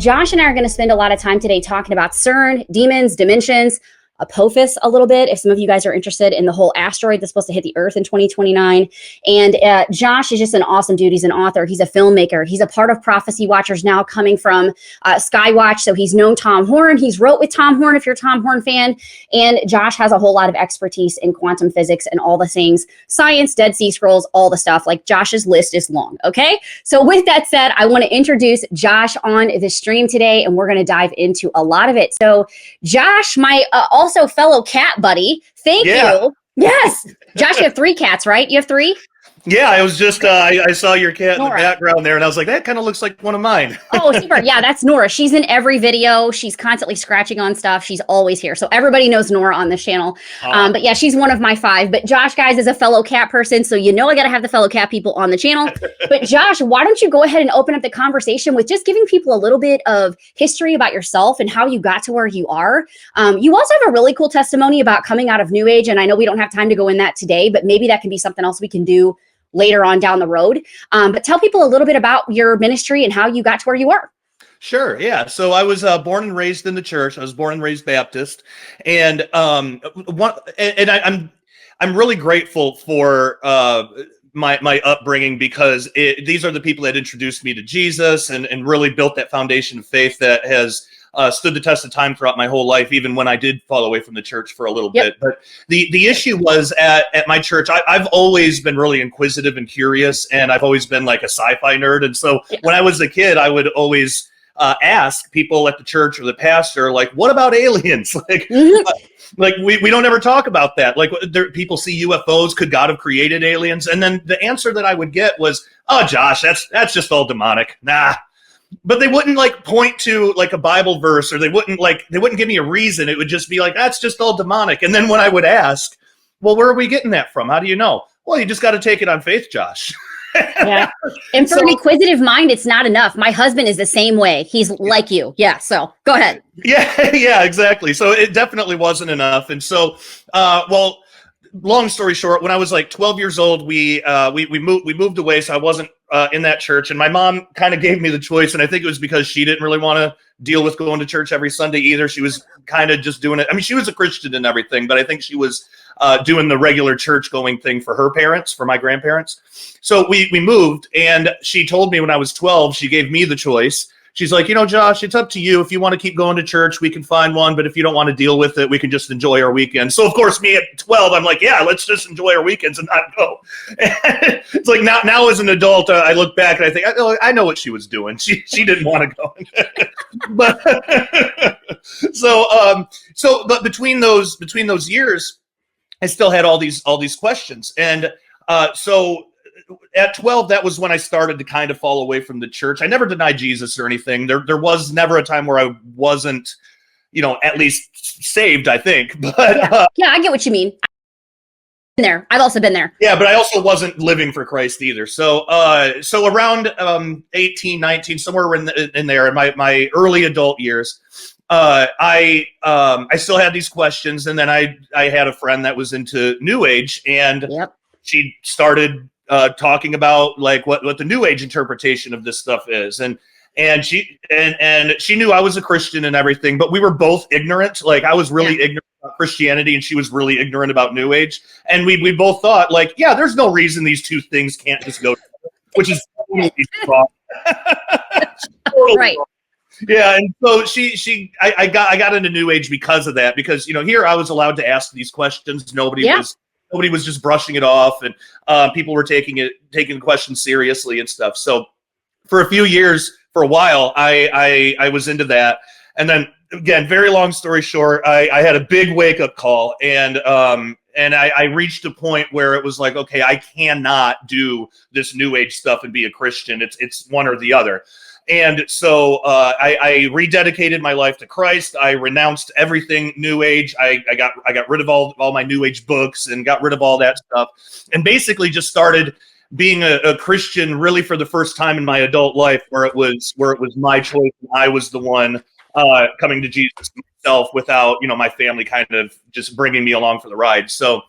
Josh and I are going to spend a lot of time today talking about CERN, demons, dimensions, Apophis a little bit, if some of you guys are interested in the whole asteroid that's supposed to hit the Earth in 2029. And Josh is just an awesome dude. He's an author. He's a filmmaker. He's a part of Prophecy Watchers now, coming from Skywatch. So he's known Tom Horn. He's wrote with Tom Horn, if you're a Tom Horn fan. And Josh has a whole lot of expertise in quantum physics and all the things, science, Dead Sea Scrolls, all the stuff. Like, Josh's list is long, okay? So with that said, I want to introduce Josh on the stream today, and we're going to dive into a lot of it. So Josh, my also fellow cat buddy, thank you. Yes. Josh, you have 3 cats, right? You have 3? Yeah, I was just, I saw your cat in the background there, and I was like, that kind of looks like one of mine. Oh, super. Yeah, that's Nora. She's in every video. She's constantly scratching on stuff. She's always here. So everybody knows Nora on this channel. But yeah, she's one of my 5. But Josh, guys, is a fellow cat person. So you know I got to have the fellow cat people on the channel. But Josh, why don't you go ahead and open up the conversation with just giving people a little bit of history about yourself and how you got to where you are. You also have a really cool testimony about coming out of New Age. And I know we don't have time to go in that today, but maybe that can be something else we can do later on down the road. But tell people a little bit about your ministry and how you got to where you are. Sure. Yeah. So I was born and raised in the church. I was born and raised Baptist, and I'm really grateful for my upbringing, because these are the people that introduced me to Jesus and really built that foundation of faith that has stood the test of time throughout my whole life, even when I did fall away from the church for a little bit. But the issue was at my church, I've always been really inquisitive and curious, and I've always been like a sci-fi nerd. And so when I was a kid, I would always ask people at the church or the pastor, like, what about aliens? Like we don't ever talk about that. Like, people see UFOs. Could God have created aliens? And then the answer that I would get was, oh, Josh, that's just all demonic. Nah. But they wouldn't like point to like a Bible verse, or they wouldn't give me a reason. It would just be like, that's just all demonic. And then when I would ask, well, where are we getting that from? How do you know? Well, you just got to take it on faith, Josh. Yeah. And for an inquisitive mind, it's not enough. My husband is the same way. He's like you. Yeah. So go ahead. Yeah, exactly. So it definitely wasn't enough. And so, long story short, when I was like 12 years old, we moved away. So I wasn't in that church, and my mom kind of gave me the choice. And I think it was because she didn't really want to deal with going to church every Sunday either. She was kind of just doing it. I mean, she was a Christian and everything, but I think she was doing the regular church going thing for her parents, for my grandparents. So we moved, and she told me when I was 12, she gave me the choice. She's like, Josh, it's up to you. If you want to keep going to church, we can find one. But if you don't want to deal with it, we can just enjoy our weekends. So, of course, me at 12, I'm like, yeah, let's just enjoy our weekends and not go. And it's like now as an adult, I look back and I think, I know what she was doing. She didn't want to go. But but between those years, I still had all these questions. And so at 12, that was when I started to kind of fall away from the church. I never denied Jesus or anything. There was never a time where I wasn't, at least saved, I think. But yeah, I get what you mean. I've also been there. Yeah, but I also wasn't living for Christ either. So around 18, 19, somewhere in there, in my early adult years, I still had these questions. And then I had a friend that was into New Age, and she started talking about like what the New Age interpretation of this stuff is, and she knew I was a Christian and everything, but we were both ignorant. Like, I was really ignorant about Christianity, and she was really ignorant about New Age, and we both thought, like, yeah, there's no reason these two things can't just go together, which is totally wrong. Right. Yeah, and so I got into New Age because of that, because here I was allowed to ask these questions. Nobody was just brushing it off, and people were taking the question seriously and stuff. So for a few years, for a while, I was into that. And then again, very long story short, I had a big wake up call, and I reached a point where it was like, okay, I cannot do this New Age stuff and be a Christian. It's one or the other. And so I rededicated my life to Christ. I renounced everything New Age. I got rid of all my New Age books and got rid of all that stuff, and basically just started being a Christian really for the first time in my adult life, where it was my choice, and I was the one coming to Jesus myself, without my family kind of just bringing me along for the ride. So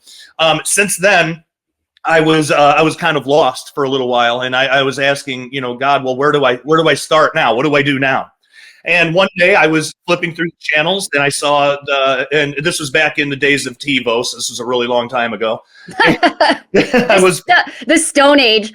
since then, I was kind of lost for a little while, and I was asking, God, well, where do I start now? What do I do now? And one day I was flipping through the channels and I saw and this was back in the days of TiVo, so this was a really long time ago. I was the Stone Age.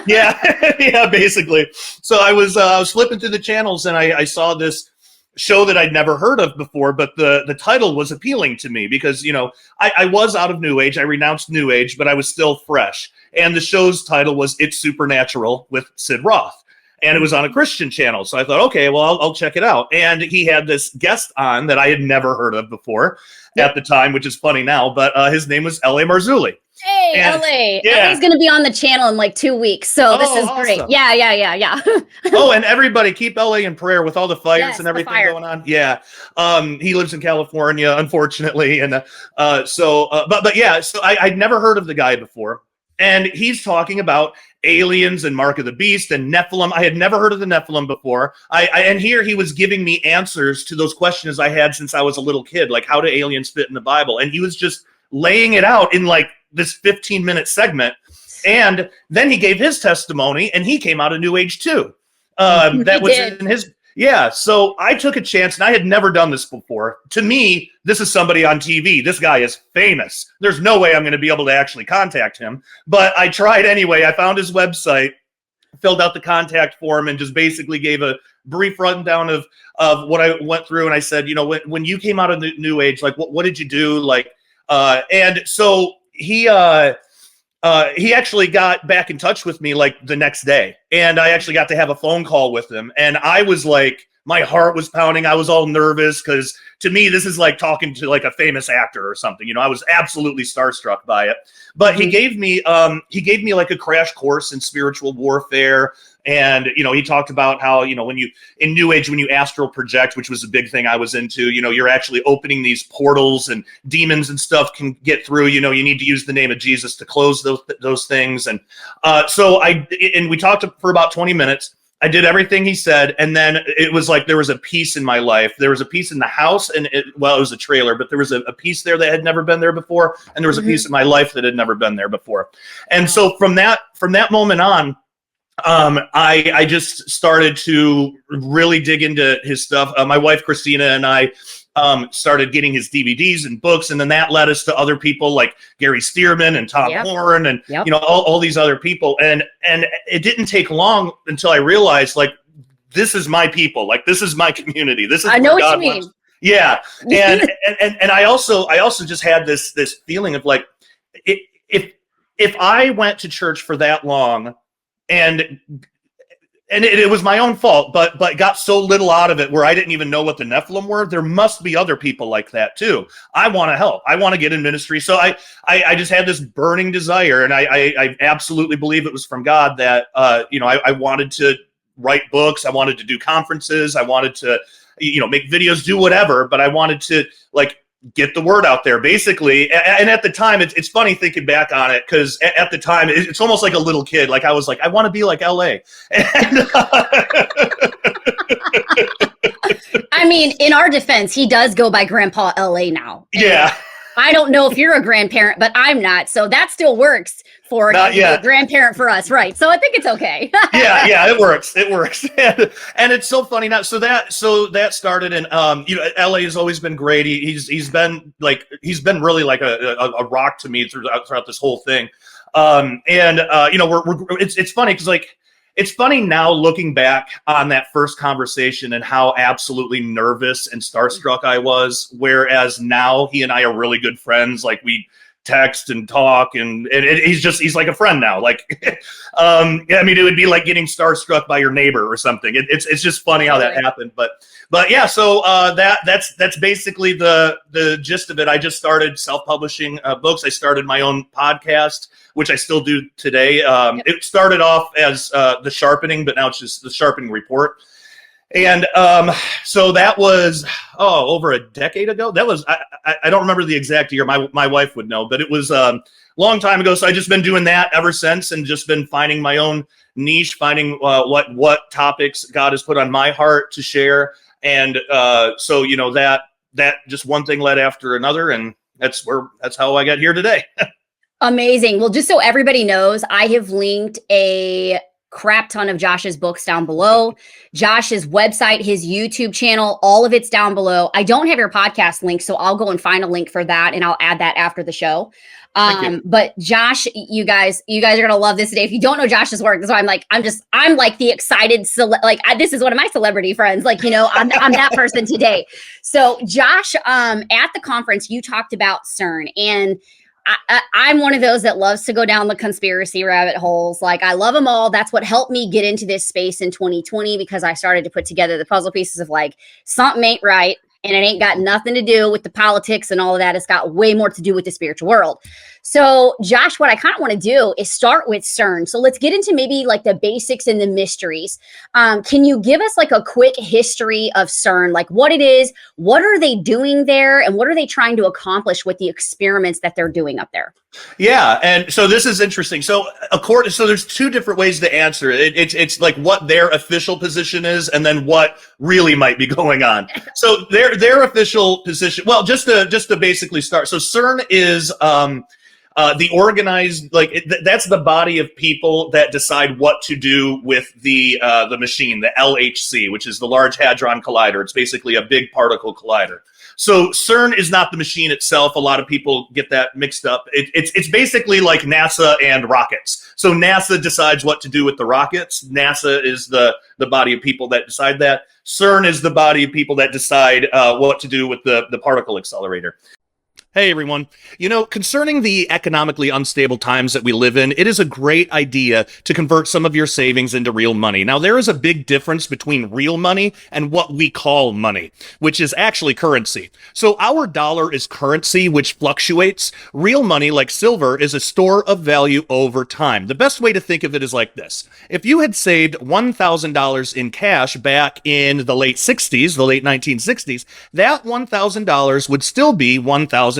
Yeah, yeah, basically. So I was flipping through the channels and I saw this show that I'd never heard of before, but the title was appealing to me because, you know, I was out of New Age. I renounced New Age, but I was still fresh. And the show's title was It's Supernatural with Sid Roth. And it was on a Christian channel. So I thought, okay, well, I'll check it out. And he had this guest on that I had never heard of before at the time, which is funny now, but his name was L.A. Marzulli. Hey, and, LA. Yeah. LA's going to be on the channel in like 2 weeks. So this is awesome. Great. Yeah. Oh, and everybody keep LA in prayer with all the fires and everything going on. Yeah. He lives in California, unfortunately. And but yeah, so I'd never heard of the guy before. And he's talking about aliens and Mark of the Beast and Nephilim. I had never heard of the Nephilim before. And here he was giving me answers to those questions I had since I was a little kid, like how do aliens fit in the Bible? And he was just laying it out in like this 15-minute segment. And then he gave his testimony and he came out of New Age too. That was in his... Yeah, so I took a chance, and I had never done this before. To me, this is somebody on TV. This guy is famous. There's no way I'm going to be able to actually contact him. But I tried anyway. I found his website, filled out the contact form, and just basically gave a brief rundown of what I went through. And I said, you know, when you came out of the New Age, like, what did you do? Like, and so he actually got back in touch with me like the next day, and I actually got to have a phone call with him. And I was like, my heart was pounding. I was all nervous because to me, this is like talking to like a famous actor or something. You know, I was absolutely starstruck by it. But he gave me like a crash course in spiritual warfare. And, you know, he talked about how, you know, when you in New Age, when you astral project, which was a big thing I was into, you know, you're actually opening these portals and demons and stuff can get through. You know, you need to use the name of Jesus to close those things. And so we talked for about 20 minutes. I did everything he said. And then it was like there was a piece in my life. There was a piece in the house and it was a trailer, but there was a piece there that had never been there before. And there was a piece in my life that had never been there before. And so from that moment on, I just started to really dig into his stuff. My wife, Christina, and I started getting his DVDs and books. And then that led us to other people like Gary Stearman and Tom Horn and, you know, all these other people. And it didn't take long until I realized, like, this is my people. Like, this is my community. This is I know what you mean. Yeah. And I also just had this feeling of like, if I went to church for that long, and it was my own fault, but got so little out of it where I didn't even know what the Nephilim were. There must be other people like that too. I want to help. I want to get in ministry. So I just had this burning desire, and I absolutely believe it was from God that you know, I wanted to write books. I wanted to do conferences. I wanted to, you know, make videos, do whatever. But I wanted to like get the word out there, basically. And at the time, it's funny thinking back on it, because at the time, it's almost like a little kid. Like I was like, I want to be like LA. And, I mean, in our defense, he does go by Grandpa LA now. Yeah. I don't know if you're a grandparent, but I'm not. So that still works for a grandparent for us, right? So I think it's okay. yeah, it works. It works. And it's so funny now. So that started, and you know, LA has always been great. He's been really like a rock to me throughout this whole thing. You know, it's funny because like, it's funny now looking back on that first conversation and how absolutely nervous and starstruck I was, whereas now he and I are really good friends. Like we text and talk, and he's like a friend now. Like, I mean, it would be like getting starstruck by your neighbor or something. It's just funny how that happened. But yeah, so that's basically the gist of it. I just started self-publishing books. I started my own podcast, which I still do today. It started off as The Sharpening, but now it's just The Sharpening Report. And so that was over a decade ago. That was I don't remember the exact year. My wife would know, but it was a long time ago. So I just been doing that ever since, and just been finding my own niche, finding what topics God has put on my heart to share. And so you know, that just one thing led after another, and that's how I got here today. Amazing. Well, just so everybody knows, I have linked a crap ton of Josh's books down below. Josh's website, his YouTube channel, all of it's down below. I don't have your podcast link, so I'll go and find a link for that, and I'll add that after the show. But Josh, you guys are gonna love this today. If you don't know Josh's work, that's why I'm like the excited this is one of my celebrity friends. Like, you know, I'm that person today. So Josh, at the conference, you talked about CERN, and I'm one of those that loves to go down the conspiracy rabbit holes. Like, I love them all. That's what helped me get into this space in 2020, because I started to put together the puzzle pieces of like, something ain't right. And it ain't got nothing to do with the politics and all of that. It's got way more to do with the spiritual world. So Josh, what I kind of want to do is start with CERN. So let's get into maybe like the basics and the mysteries. Can you give us like a quick history of CERN, like what it is, what are they doing there, and what are they trying to accomplish with the experiments that they're doing up there? Yeah, and so this is interesting. So there's two different ways to answer it. It's like what their official position is, and then what really might be going on. So their official position. Well, just to basically start. So CERN is the organized, that's the body of people that decide what to do with the machine, the LHC, which is the Large Hadron Collider. It's basically a big particle collider. So CERN is not the machine itself. A lot of people get that mixed up. It's basically like NASA and rockets. So NASA decides what to do with the rockets. NASA is the body of people that decide that. CERN is the body of people that decide what to do with the particle accelerator. Hey everyone. You know, concerning the economically unstable times that we live in, it is a great idea to convert some of your savings into real money. Now, there is a big difference between real money and what we call money, which is actually currency. So our dollar is currency, which fluctuates. Real money, like silver, is a store of value over time. The best way to think of it is like this. If you had saved $1,000 in cash back in the late 60s, the late 1960s, that $1,000 would still be $1,000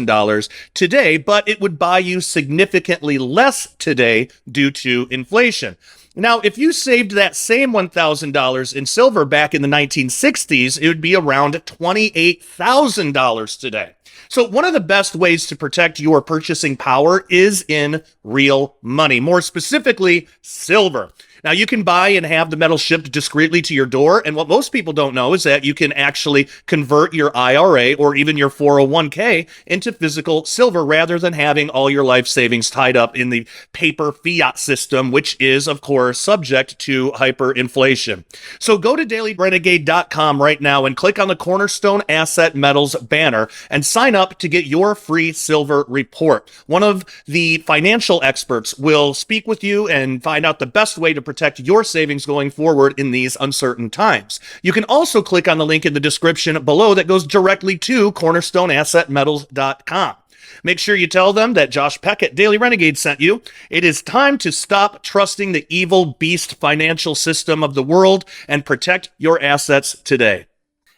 today, but it would buy you significantly less today due to inflation. Now, if you saved that same $1,000 in silver back in the 1960s, it would be around $28,000 today. So one of the best ways to protect your purchasing power is in real money, more specifically, silver. Now, you can buy and have the metal shipped discreetly to your door, and what most people don't know is that you can actually convert your IRA or even your 401k into physical silver rather than having all your life savings tied up in the paper fiat system, which is, of course, subject to hyperinflation. So go to dailyrenegade.com right now and click on the Cornerstone Asset Metals banner and sign up to get your free silver report. One of the financial experts will speak with you and find out the best way to protect your savings going forward in these uncertain times. You can also click on the link in the description below that goes directly to cornerstoneassetmetals.com. Make sure you tell them that Josh Peck at Daily Renegade sent you. It is time to stop trusting the evil beast financial system of the world and protect your assets today.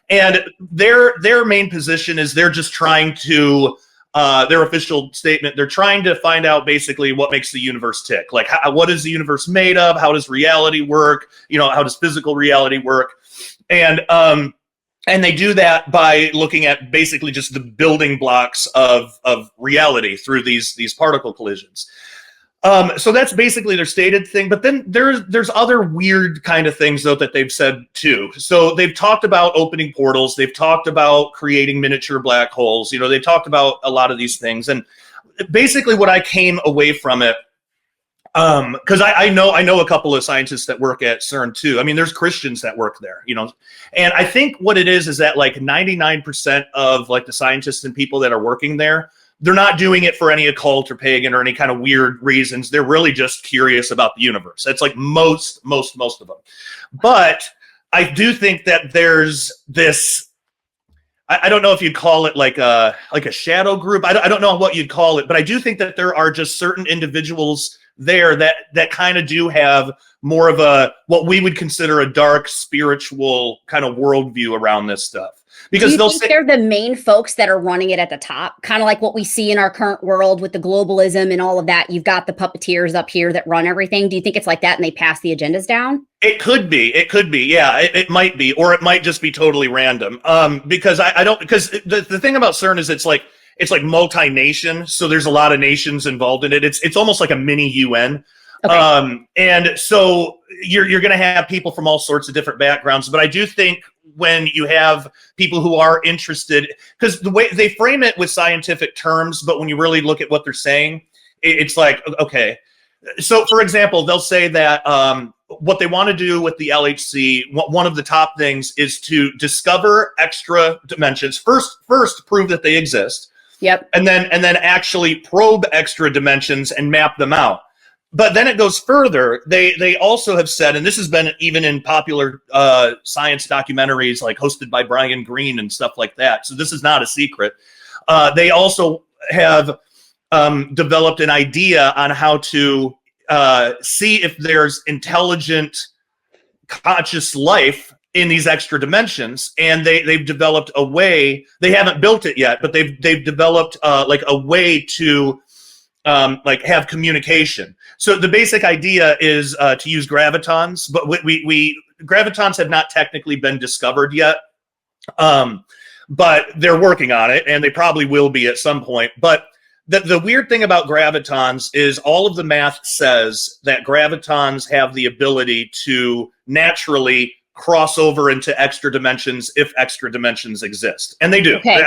And their main position is they're just trying to their official statement, they're trying to find out basically what makes the universe tick. Like, what is the universe made of? How does reality work? You know, how does physical reality work? And they do that by looking at basically just the building blocks of reality through these particle collisions. So that's basically their stated thing. But then there's other weird kind of things, though, that they've said, too. So they've talked about opening portals. They've talked about creating miniature black holes. You know, they've talked about a lot of these things. And basically what I came away from it, because I know a couple of scientists that work at CERN, too. I mean, there's Christians that work there, you know. And I think what it is that like 99% of like the scientists and people that are working there, they're not doing it for any occult or pagan or any kind of weird reasons. They're really just curious about the universe. That's like most of them. But I do think that there's this, I don't know if you'd call it like a shadow group. I don't know what you'd call it, but I do think that there are just certain individuals there that kind of do have more of a, what we would consider a dark spiritual kind of worldview around this stuff. Because do you think they're the main folks that are running it at the top? Kind of like what we see in our current world with the globalism and all of that. You've got the puppeteers up here that run everything. Do you think it's like that and they pass the agendas down? It could be. Yeah, it might be. Or it might just be totally random. Because because the thing about CERN is it's like multi-nation. So there's a lot of nations involved in it. It's almost like a mini UN. Okay. And so you're going to have people from all sorts of different backgrounds, but I do think when you have people who are interested, because the way they frame it with scientific terms, but when you really look at what they're saying, it's like, okay. So for example, they'll say that what they want to do with the LHC, one of the top things is to discover extra dimensions. First prove that they exist. Yep. And then actually probe extra dimensions and map them out. But then it goes further. They also have said, and this has been even in popular science documentaries like hosted by Brian Greene and stuff like that. So this is not a secret. They also have developed an idea on how to see if there's intelligent, conscious life in these extra dimensions, and they've developed a way. They haven't built it yet, but they've developed like a way to like have communication. So the basic idea is to use gravitons, but we gravitons have not technically been discovered yet, but they're working on it, and they probably will be at some point. But the weird thing about gravitons is all of the math says that gravitons have the ability to naturally cross over into extra dimensions if extra dimensions exist. And they do. Okay.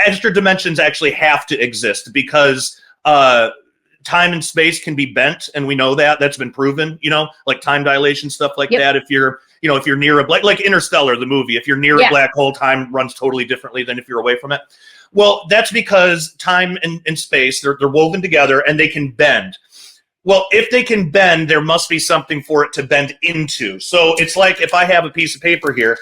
Extra dimensions actually have to exist because time and space can be bent, and we know that. That's been proven, like time dilation, stuff like that. If you're near a like Interstellar, the movie, if you're near a black hole, time runs totally differently than if you're away from it. Well, that's because time and space, they're woven together and they can bend. Well, if they can bend, there must be something for it to bend into. So it's like if I have a piece of paper here,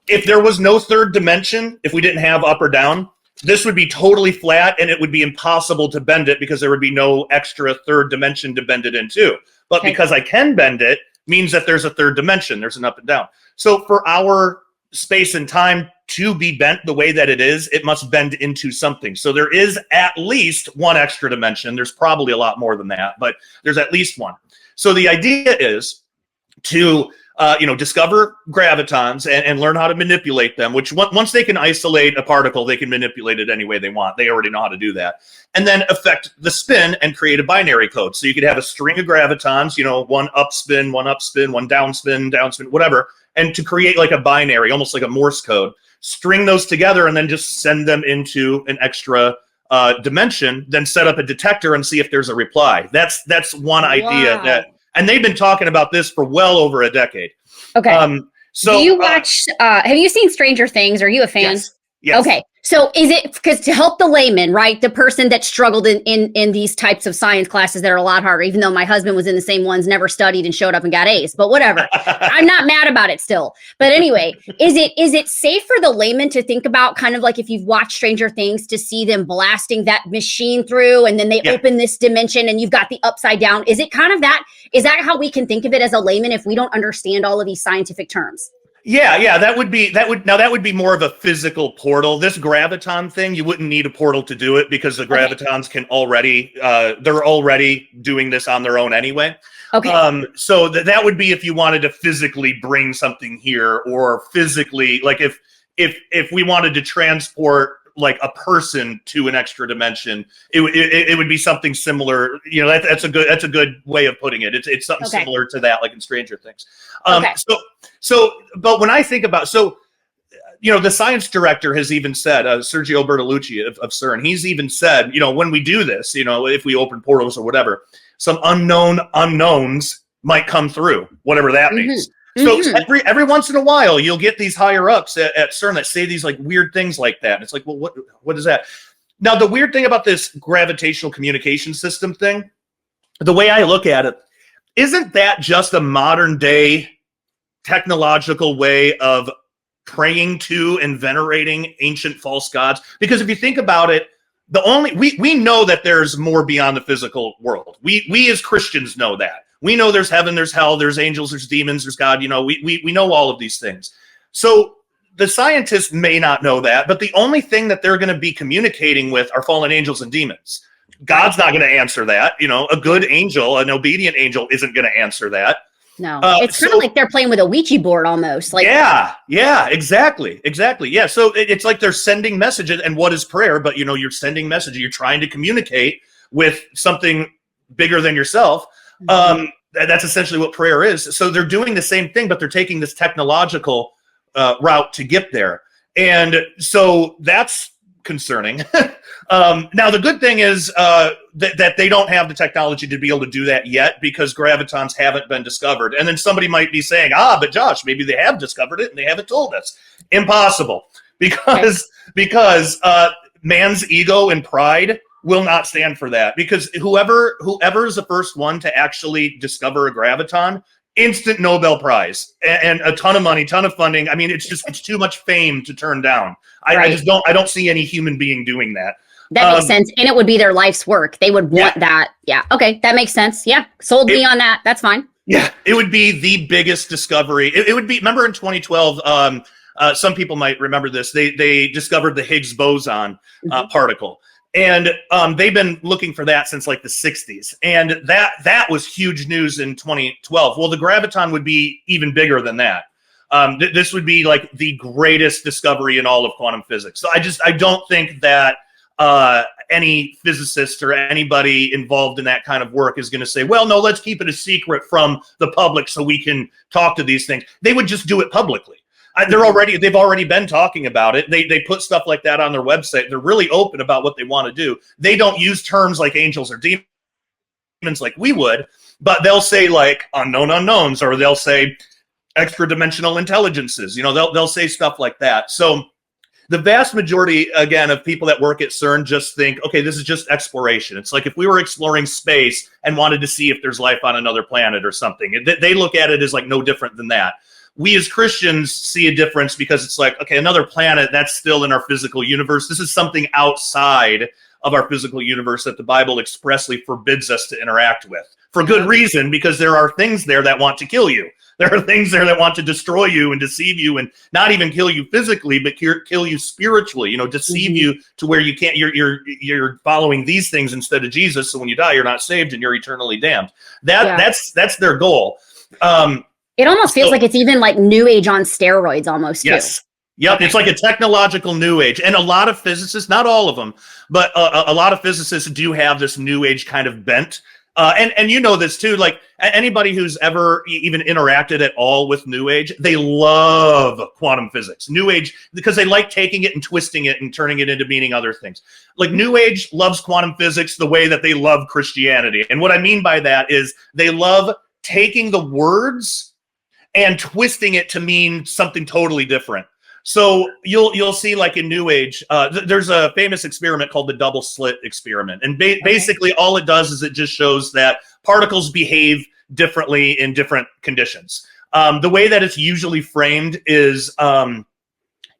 if there was no third dimension, if we didn't have up or down, this would be totally flat and it would be impossible to bend it because there would be no extra third dimension to bend it into. But because I can bend it, means that there's a third dimension. There's an up and down. So for our space and time to be bent the way that it is, it must bend into something. So there is at least one extra dimension. There's probably a lot more than that, but there's at least one. So the idea is to discover gravitons and learn how to manipulate them, which once they can isolate a particle, they can manipulate it any way they want. They already know how to do that. And then affect the spin and create a binary code. So you could have a string of gravitons, one up spin, one down spin, whatever. And to create like a binary, almost like a Morse code, string those together and then just send them into an extra dimension, then set up a detector and see if there's a reply. That's one idea that, and they've been talking about this for well over a decade. Okay. So do you watch, have you seen Stranger Things? Are you a fan? Yes. Okay. So is it, because to help the layman, right, the person that struggled in these types of science classes that are a lot harder, even though my husband was in the same ones, never studied and showed up and got A's, but whatever. I'm not mad about it still. But anyway, is it safe for the layman to think about, kind of like if you've watched Stranger Things, to see them blasting that machine through and then they open this dimension and you've got the upside down? Is it kind of that? Is that how we can think of it as a layman if we don't understand all of these scientific terms? Yeah, that would be more of a physical portal. This graviton thing, you wouldn't need a portal to do it because the gravitons can already, they're already doing this on their own anyway. Okay. So that would be if you wanted to physically bring something here, or physically, like if we wanted to transport like a person to an extra dimension, it would be something similar. That's a good way of putting it. It's something similar to that, like in Stranger Things. But when I think about, the science director has even said, Sergio Bertolucci of CERN, he's even said, when we do this, if we open portals or whatever, some unknowns might come through, whatever that means. So every once in a while, you'll get these higher ups at CERN that say these like weird things like that. And it's like, well, what is that? Now, the weird thing about this gravitational communication system thing, the way I look at it, isn't that just a modern day technological way of praying to and venerating ancient false gods? Because if you think about it, we know that there's more beyond the physical world. We as Christians know that. We know there's heaven, there's hell, there's angels, there's demons, there's God. We know all of these things. So the scientists may not know that, but the only thing that they're going to be communicating with are fallen angels and demons. God's not going to answer that. A good angel, an obedient angel, isn't going to answer that. No, it's kind of like they're playing with a Ouija board almost. Like, yeah, exactly. Yeah, so it's like they're sending messages. And what is prayer? But you're sending messages. You're trying to communicate with something bigger than yourself. That's essentially what prayer is. So they're doing the same thing, but they're taking this technological route to get there. And so that's concerning. Now, the good thing is that they don't have the technology to be able to do that yet, because gravitons haven't been discovered. And then somebody might be saying, but Josh, maybe they have discovered it and they haven't told us. Impossible, because man's ego and pride will not stand for that, because whoever is the first one to actually discover a graviton, instant Nobel Prize and a ton of money, ton of funding. I mean, it's too much fame to turn down. I don't see any human being doing that. That makes sense. And it would be their life's work. They would want that. Yeah. Okay. That makes sense. Yeah. Sold me on that. That's fine. Yeah. It would be the biggest discovery. It would be, remember in 2012, some people might remember this. They discovered the Higgs boson particle. And they've been looking for that since like the 60s. And that was huge news in 2012. Well, the graviton would be even bigger than that. This would be like the greatest discovery in all of quantum physics. So I don't think that any physicist or anybody involved in that kind of work is going to say, well, no, let's keep it a secret from the public so we can talk to these things. They would just do it publicly. They've already been talking about it. They put stuff like that on their website. They're really open about what they want to do. They don't use terms like angels or demons like we would, but they'll say like unknown unknowns, or they'll say extra dimensional intelligences. You know, they'll say stuff like that. So the vast majority, again, of people that work at CERN just think, okay, this is just exploration. It's like if we were exploring space and wanted to see if there's life on another planet or something. They look at it as like no different than that. We as Christians see a difference because it's like, okay, another planet, that's still in our physical universe. This is something outside of our physical universe that the Bible expressly forbids us to interact with. For good reason, because there are things there that want to kill you. There are things there that want to destroy you and deceive you, and not even kill you physically, but kill you spiritually. You know, deceive you to where you can't. You're following these things instead of Jesus. So when you die, you're not saved and you're eternally damned. That's their goal. It almost feels like it's even like New Age on steroids, almost. Yes. Yep, okay. It's like a technological New Age. And a lot of physicists, not all of them, but a lot of physicists do have this New Age kind of bent. And you know this too, like anybody who's ever even interacted at all with New Age, they love quantum physics. New Age, because they like taking it and twisting it and turning it into meaning other things. Like New Age loves quantum physics the way that they love Christianity. And what I mean by that is they love taking the words and twisting it to mean something totally different. So you'll see, like in New Age, there's a famous experiment called the double slit experiment. And basically all it does is it just shows that particles behave differently in different conditions. The way that it's usually framed is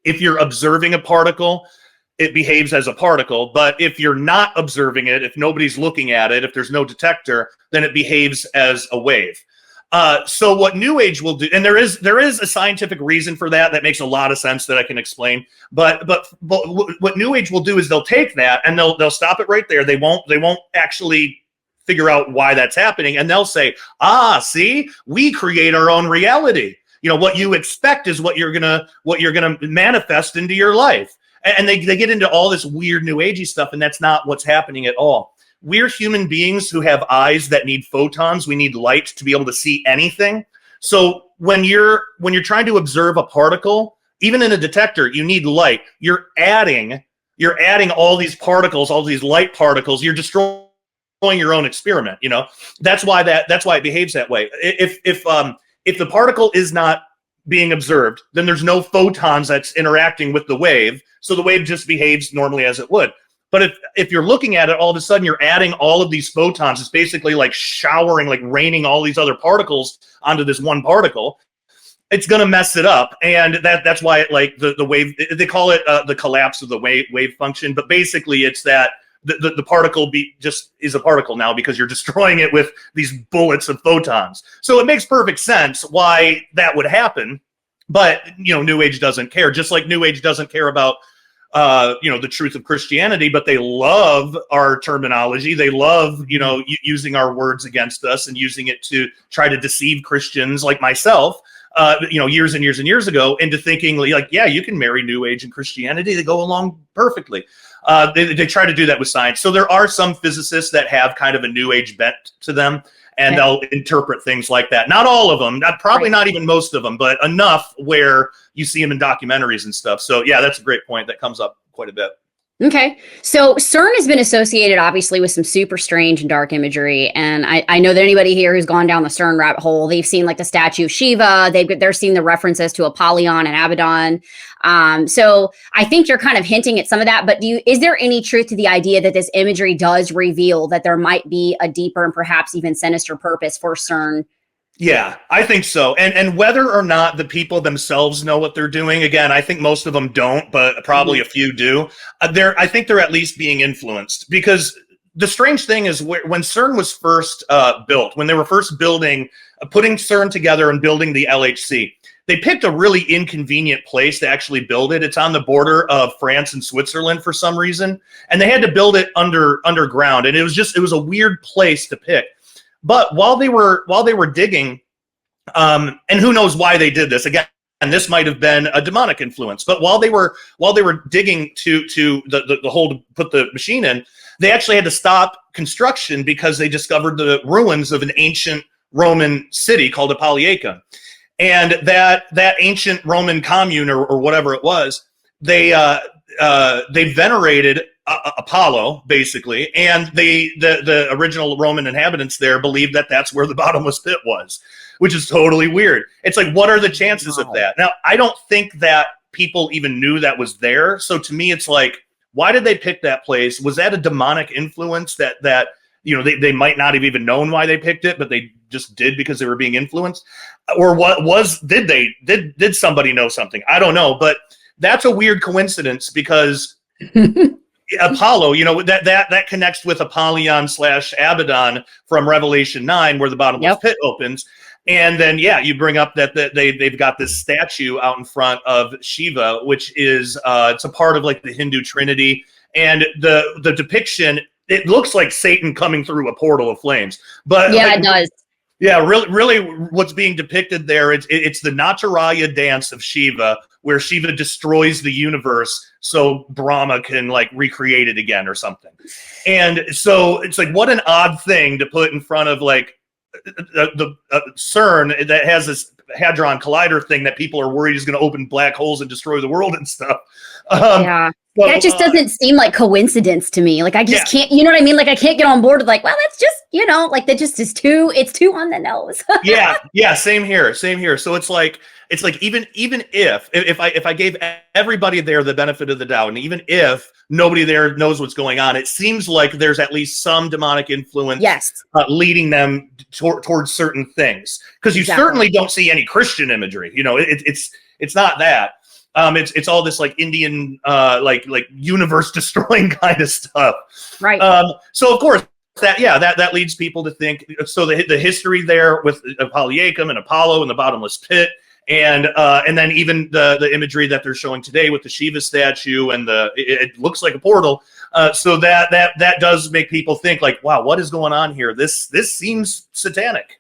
if you're observing a particle, it behaves as a particle. But if you're not observing it, if nobody's looking at it, if there's no detector, then it behaves as a wave. So what New Age will do, and there is a scientific reason for that makes a lot of sense that I can explain. But what New Age will do is they'll take that and they'll stop it right there. They won't actually figure out why that's happening, and they'll say, see, we create our own reality. You know, what you expect is what you're gonna manifest into your life. And they get into all this weird New Agey stuff, and that's not what's happening at all. We're human beings who have eyes that need photons. We need light to be able to see anything. So when you're trying to observe a particle, even in a detector, you need light. You're adding all these particles, all these light particles. You're destroying your own experiment. You know, that's why it behaves that way. If the particle is not being observed, then there's no photons that's interacting with the wave. So the wave just behaves normally as it would. But if you're looking at it, all of a sudden you're adding all of these photons. It's basically like showering, like raining all these other particles onto this one particle. It's going to mess it up. And that's why it, like the wave, they call it the collapse of the wave function. But basically it's that the particle just is a particle now because you're destroying it with these bullets of photons. So it makes perfect sense why that would happen. But, you know, New Age doesn't care. Just like New Age doesn't care about the truth of Christianity, but they love our terminology. They love, using our words against us and using it to try to deceive Christians like myself, years and years and years ago into thinking like, yeah, you can marry New Age and Christianity. They go along perfectly. They try to do that with science. So there are some physicists that have kind of a New Age bent to them. and they'll interpret things like that. Not all of them, probably not even most of them, but enough where you see them in documentaries and stuff. So yeah, that's a great point. That comes up quite a bit. Okay. So CERN has been associated, obviously, with some super strange and dark imagery. And I know that anybody here who's gone down the CERN rabbit hole, they've seen like the statue of Shiva. They're seeing the references to Apollyon and Abaddon. So I think you're kind of hinting at some of that. But is there any truth to the idea that this imagery does reveal that there might be a deeper and perhaps even sinister purpose for CERN? Yeah, I think so. And whether or not the people themselves know what they're doing, again, I think most of them don't, but probably a few do. I think they're at least being influenced, because the strange thing is when CERN was first built, when they were first putting CERN together and building the LHC, they picked a really inconvenient place to actually build it. It's on the border of France and Switzerland for some reason, and they had to build it underground, and it was a weird place to pick. But while they were digging, and who knows why they did this again, and this might have been a demonic influence. But while they were digging to the hole to put the machine in, they actually had to stop construction because they discovered the ruins of an ancient Roman city called Apollyacum, and that ancient Roman commune or whatever it was, they venerated Apollo, basically, and the original Roman inhabitants there believed that that's where the bottomless pit was, which is totally weird. It's like, what are the chances of that? Now, I don't think that people even knew that was there. So to me, it's like, why did they pick that place? Was that a demonic influence that they might not have even known why they picked it, but they just did because they were being influenced? Or did somebody know something? I don't know, but that's a weird coincidence, because Apollo, that connects with Apollyon / Abaddon from Revelation 9, where the bottomless pit opens. And then, you bring up that they've got this statue out in front of Shiva, which is it's a part of like the Hindu Trinity. And the depiction, it looks like Satan coming through a portal of flames. But it does. Yeah, really, what's being depicted there, it's the Nataraya dance of Shiva, where Shiva destroys the universe so Brahma can like recreate it again or something. And so it's like, what an odd thing to put in front of like the CERN that has this Hadron Collider thing that people are worried is going to open black holes and destroy the world and stuff. That just doesn't seem like coincidence to me. Like, I just can't, you know what I mean? Like, I can't get on board with like, well, that's just, like that just is it's too on the nose. yeah, same here. So it's like even if I gave everybody there the benefit of the doubt, and even if nobody there knows what's going on, it seems like there's at least some demonic influence leading them towards certain things. Because you certainly don't see any Christian imagery. It's not that. It's all this like Indian like universe destroying kind of stuff. Right. So of course that leads people to think, so the history there with Apollyakum and Apollo and the bottomless pit, and then even the imagery that they're showing today with the Shiva statue, and it looks like a portal. So that does make people think like, wow, what is going on here? This seems satanic.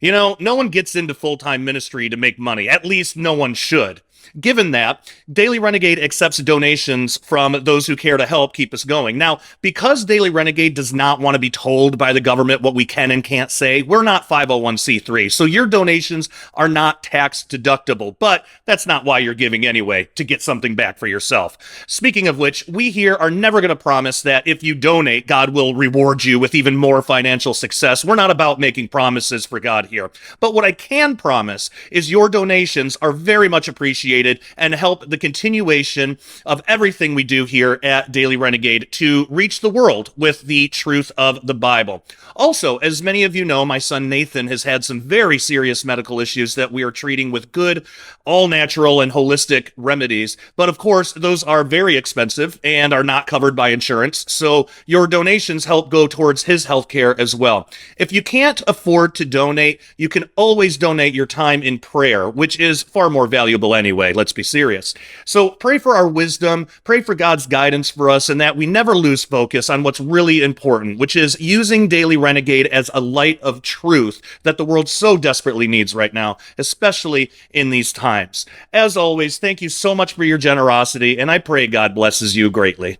No one gets into full-time ministry to make money. At least no one should. Given that, Daily Renegade accepts donations from those who care to help keep us going. Now, because Daily Renegade does not want to be told by the government what we can and can't say, we're not 501c3, so your donations are not tax deductible, but that's not why you're giving anyway, to get something back for yourself. Speaking of which, we here are never going to promise that if you donate, God will reward you with even more financial success. We're not about making promises for God here. But what I can promise is your donations are very much appreciated and help the continuation of everything we do here at Daily Renegade to reach the world with the truth of the Bible. Also, as many of you know, my son Nathan has had some very serious medical issues that we are treating with good, all-natural and holistic remedies. But of course, those are very expensive and are not covered by insurance, so your donations help go towards his health care as well. If you can't afford to donate, you can always donate your time in prayer, which is far more valuable anyway. Let's be serious. So pray for our wisdom, pray for God's guidance for us, and that we never lose focus on what's really important, which is using Daily Renegade as a light of truth that the world so desperately needs right now, especially in these times. As always, thank you so much for your generosity, and I pray God blesses you greatly.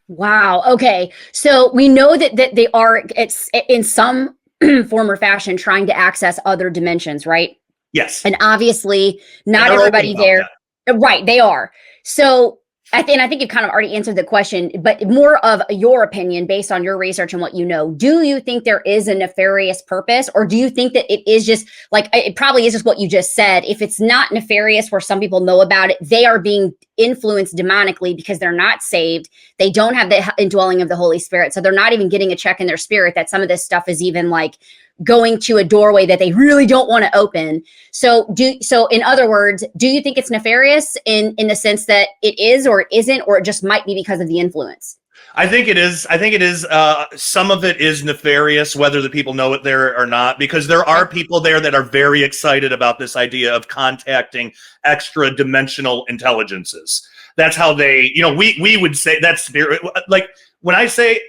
Wow. Okay. So we know that they are, it's in some form or fashion trying to access other dimensions, right? Yes. And obviously not everybody there. Right, they are. So I think you've kind of already answered the question, but more of your opinion based on your research and what you know. Do you think there is a nefarious purpose, or do you think that it is just like, it probably is just what you just said? If it's not nefarious where some people know about it, they are being influenced demonically because they're not saved. They don't have the indwelling of the Holy Spirit. So they're not even getting a check in their spirit that some of this stuff is even like going to a doorway that they really don't want to open. So in other words, do you think it's nefarious in the sense that it is or it isn't, or it just might be because of the influence? I think it is. Some of it is nefarious, whether the people know it there or not, because there are people there that are very excited about this idea of contacting extra dimensional intelligences. That's how they, we would say that's spirit. Like when I say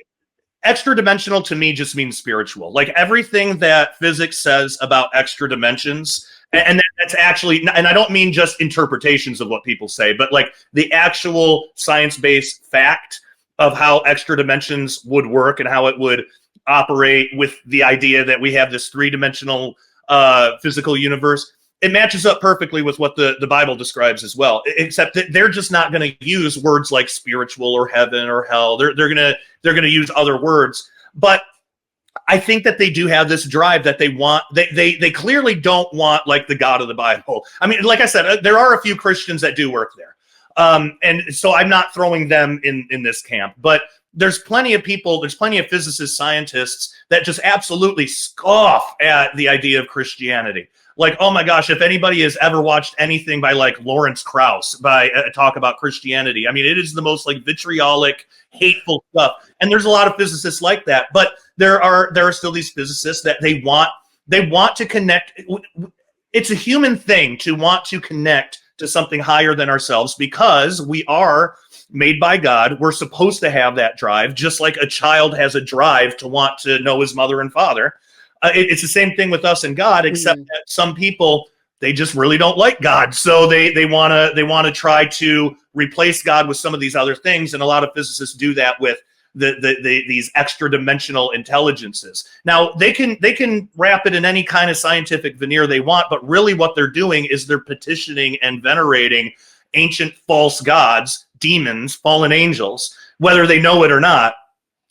extra dimensional, to me just means spiritual. Like everything that physics says about extra dimensions, and that's actually, and I don't mean just interpretations of what people say, but like the actual science-based fact of how extra dimensions would work and how it would operate with the idea that we have this three-dimensional physical universe. It matches up perfectly with what the Bible describes as well, except that they're just not going to use words like spiritual or heaven or hell. They're going to use other words. But I think that they do have this drive that they want. They clearly don't want like the God of the Bible. I mean, like I said, there are a few Christians that do work there. And so I'm not throwing them in this camp, but there's plenty of people, there's plenty of physicists, scientists that just absolutely scoff at the idea of Christianity. Like, oh my gosh, if anybody has ever watched anything by like Lawrence Krauss by talk about Christianity, I mean, it is the most like vitriolic, hateful stuff. And there's a lot of physicists like that, but there are still these physicists that they want to connect. It's a human thing to want to connect to something higher than ourselves because we are made by God. We're supposed to have that drive, just like a child has a drive to want to know his mother and father. It's the same thing with us and God, except that some people, they just really don't like God. So they want to try to replace God with some of these other things. And a lot of physicists do that with these extra dimensional intelligences. Now they can wrap it in any kind of scientific veneer they want, but really what they're doing is they're petitioning and venerating ancient false gods, demons, fallen angels, whether they know it or not.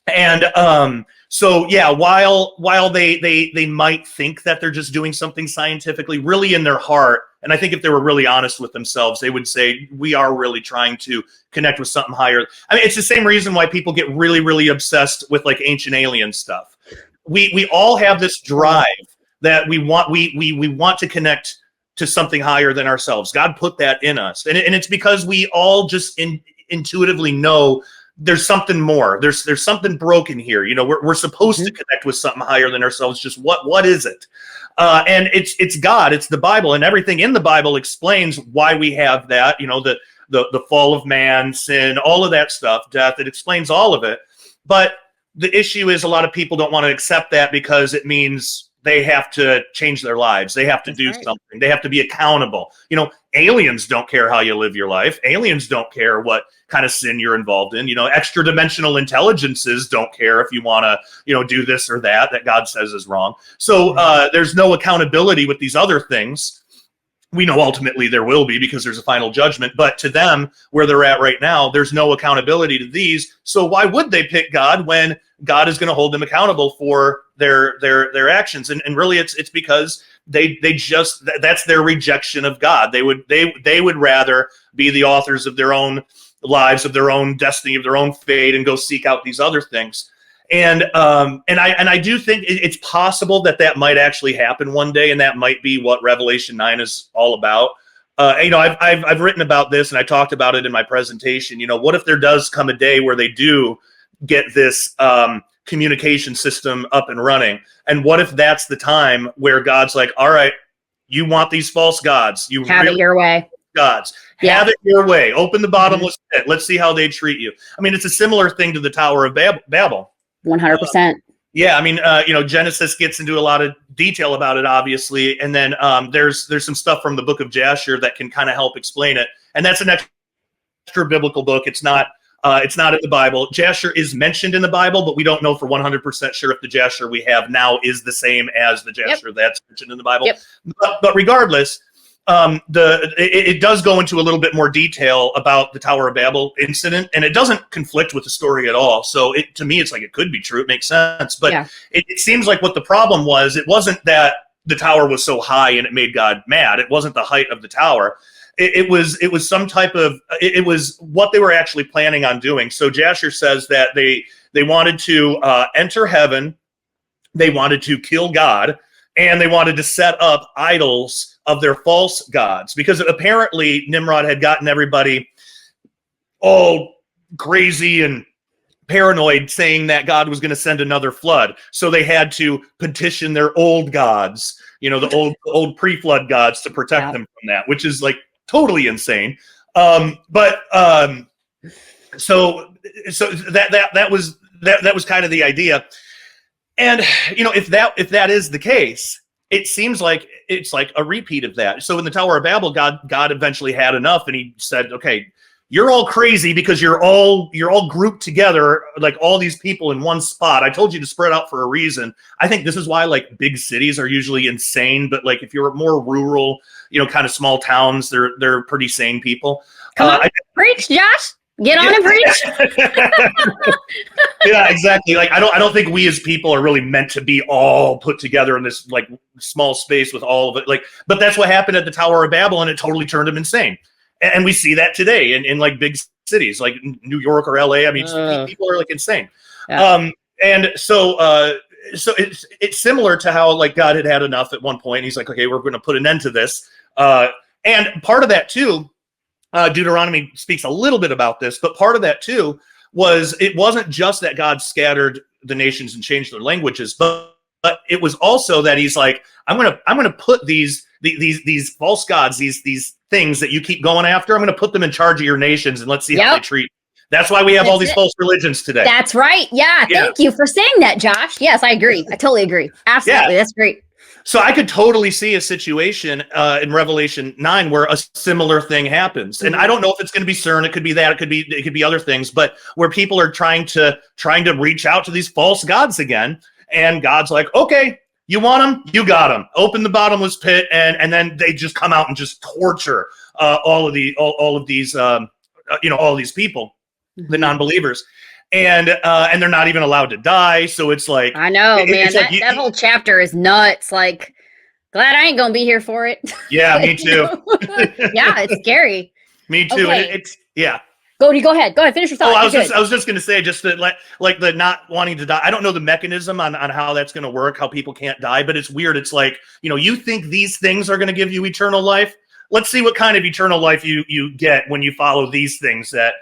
And so yeah, while they might think that they're just doing something scientifically, really in their heart, and I think if they were really honest with themselves, they would say, we are really trying to connect with something higher. I mean, it's the same reason why people get really, really obsessed with like ancient alien stuff. We all have this drive that we want to connect to something higher than ourselves. God put that in us. And it's because we all just intuitively know there's something more. There's something broken here. We're supposed to connect with something higher than ourselves. Just what is it? And it's God, it's the Bible, and everything in the Bible explains why we have that. The fall of man, sin, all of that stuff, death. It explains all of it. But the issue is a lot of people don't want to accept that because it means they have to change their lives. They have to do something. They have to be accountable. Aliens don't care how you live your life. Aliens don't care what kind of sin you're involved in. Extra dimensional intelligences don't care if you want to, do this or that God says is wrong. So there's no accountability with these other things. We know ultimately there will be because there's a final judgment, but to them, where they're at right now, there's no accountability to these. So why would they pick God when God is going to hold them accountable for their actions? And really it's because they just, that's their rejection of God. They would rather be the authors of their own lives, of their own destiny, of their own fate, and go seek out these other things. And I do think it's possible that might actually happen one day, and that might be what Revelation 9 is all about. I've written about this, and I talked about it in my presentation. What if there does come a day where they do get this communication system up and running, and what if that's the time where God's like, all right, you want these false gods, you have it your way. Gods. Have it your way. Open the bottomless pit. Let's see how they treat you. I mean, it's a similar thing to the Tower of Babel. 100%. Yeah, I mean, Genesis gets into a lot of detail about it, obviously, and then there's some stuff from the book of Jasher that can kind of help explain it, and that's an extra biblical book. It's not It's not in the Bible. Jasher is mentioned in the Bible, but we don't know for 100% sure if the Jasher we have now is the same as the Jasher that's mentioned in the Bible. But regardless, it does go into a little bit more detail about the Tower of Babel incident, and it doesn't conflict with the story at all. So to me, it's like it could be true. It makes sense. But it seems like what the problem was, it wasn't that the tower was so high and it made God mad. It wasn't the height of the tower. It was some type of, it was what they were actually planning on doing. So Jasher says that they wanted to enter heaven, they wanted to kill God, and they wanted to set up idols of their false gods, because apparently Nimrod had gotten everybody all crazy and paranoid, saying that God was going to send another flood. So they had to petition their old gods, the old pre-flood gods, to protect them from that, which is like totally insane. So that was kind of the idea. And if that is the case, it seems like it's like a repeat of that. So in the Tower of Babel, God eventually had enough, and he said, okay, you're all crazy because you're all grouped together, like all these people in one spot. I told you to spread out for a reason. I think this is why like big cities are usually insane, but like if you're more rural, kind of small towns, they're pretty sane people. Come on, preach, Josh. Get on and preach. Yeah, exactly. Like I don't think we as people are really meant to be all put together in this like small space with all of it. Like, but that's what happened at the Tower of Babel, and it totally turned them insane. And we see that today in like big cities like New York or LA. I mean, people are like insane. Yeah. And so it's similar to how like God had enough at one point. He's like, okay, we're going to put an end to this. And part of that too, Deuteronomy speaks a little bit about this, but part of that too was it wasn't just that God scattered the nations and changed their languages, but it was also that he's like, I'm gonna put these false gods, these things that you keep going after, I'm gonna put them in charge of your nations, and let's see how they treat. That's why we have all these false religions today. That's right. Yeah. Thank you for saying that, Josh. Yes, I agree. I totally agree. Absolutely. Yeah. That's great. So I could totally see a situation in Revelation 9 where a similar thing happens. And I don't know if it's going to be CERN. It could be that. It could be other things. But where people are trying to reach out to these false gods again. And God's like, okay, you want them? You got them. Open the bottomless pit. And then they just come out and just torture all of these people, the non-believers. And they're not even allowed to die. So it's like, I know, man, that whole chapter is nuts. Like, glad I ain't gonna be here for it. Yeah, me too. Yeah, it's scary. Me too. Okay. Go ahead. Finish your thought. I was just gonna say, just that like the not wanting to die. I don't know the mechanism on how that's gonna work, how people can't die, but it's weird. It's like, you think these things are gonna give you eternal life? Let's see what kind of eternal life you get when you follow these things that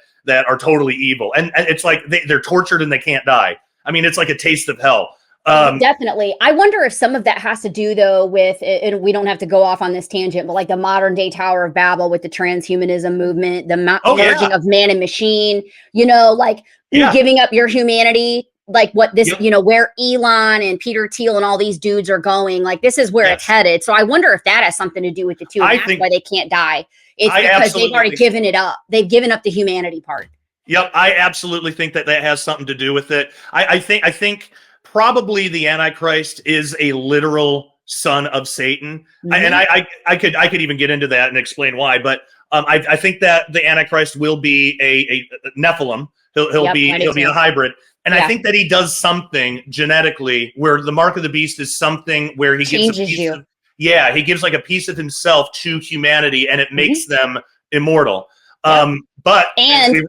are totally evil. And it's like they're tortured and they can't die. I mean, it's like a taste of hell. Definitely. I wonder if some of that has to do, though, with, and we don't have to go off on this tangent, but like the modern day Tower of Babel with the transhumanism movement, the merging of man and machine, giving up your humanity, like what this, where Elon and Peter Thiel and all these dudes are going, like this is where it's headed. So I wonder if that has something to do with the two. And that's why they can't die. It's because they've already given it up. They've given up the humanity part. Yep. I absolutely think that has something to do with it. I think probably the Antichrist is a literal son of Satan. Mm-hmm. And I could even get into that and explain why, but I think that the Antichrist will be a Nephilim. He'll be a hybrid. And I think that he does something genetically where the mark of the beast is something where he gives a piece of, he gives like a piece of himself to humanity, and it makes them immortal. But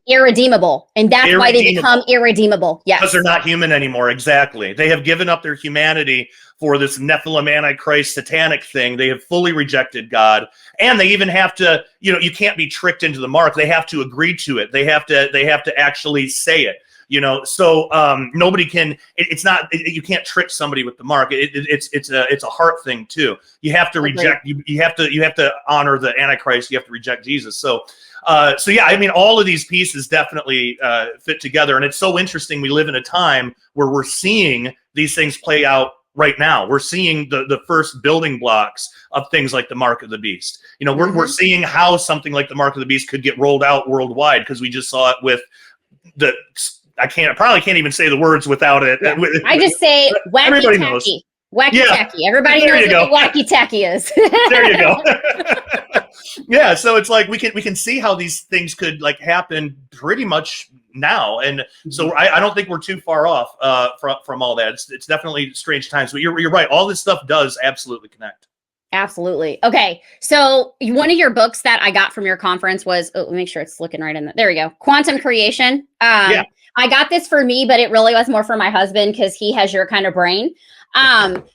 irredeemable. And that's why they become irredeemable. Yes. Because they're not human anymore. Exactly. They have given up their humanity for this Nephilim Antichrist satanic thing. They have fully rejected God. And they even have to, you can't be tricked into the mark. They have to agree to it. They have to actually say it. So nobody can. It's not. You can't trick somebody with the mark. It's a heart thing too. You have to reject. You have to honor the Antichrist. You have to reject Jesus. So yeah. I mean, all of these pieces definitely fit together, and it's so interesting. We live in a time where we're seeing these things play out right now. We're seeing the first building blocks of things like the mark of the beast. We're seeing how something like the mark of the beast could get rolled out worldwide, because we just saw it with I probably can't even say the words without it. Yeah. I just say wacky everybody tacky. knows. Wacky tacky. Everybody knows what wacky tacky is. There you go. Yeah, so it's like we can see how these things could like happen pretty much now, and so I don't think we're too far off from all that. It's definitely strange times, but you're right. All this stuff does absolutely connect. Absolutely. Okay, so one of your books that I got from your conference was make sure it's looking right in there we go. Quantum Creation. Yeah. I got this for me, but it really was more for my husband because he has your kind of brain.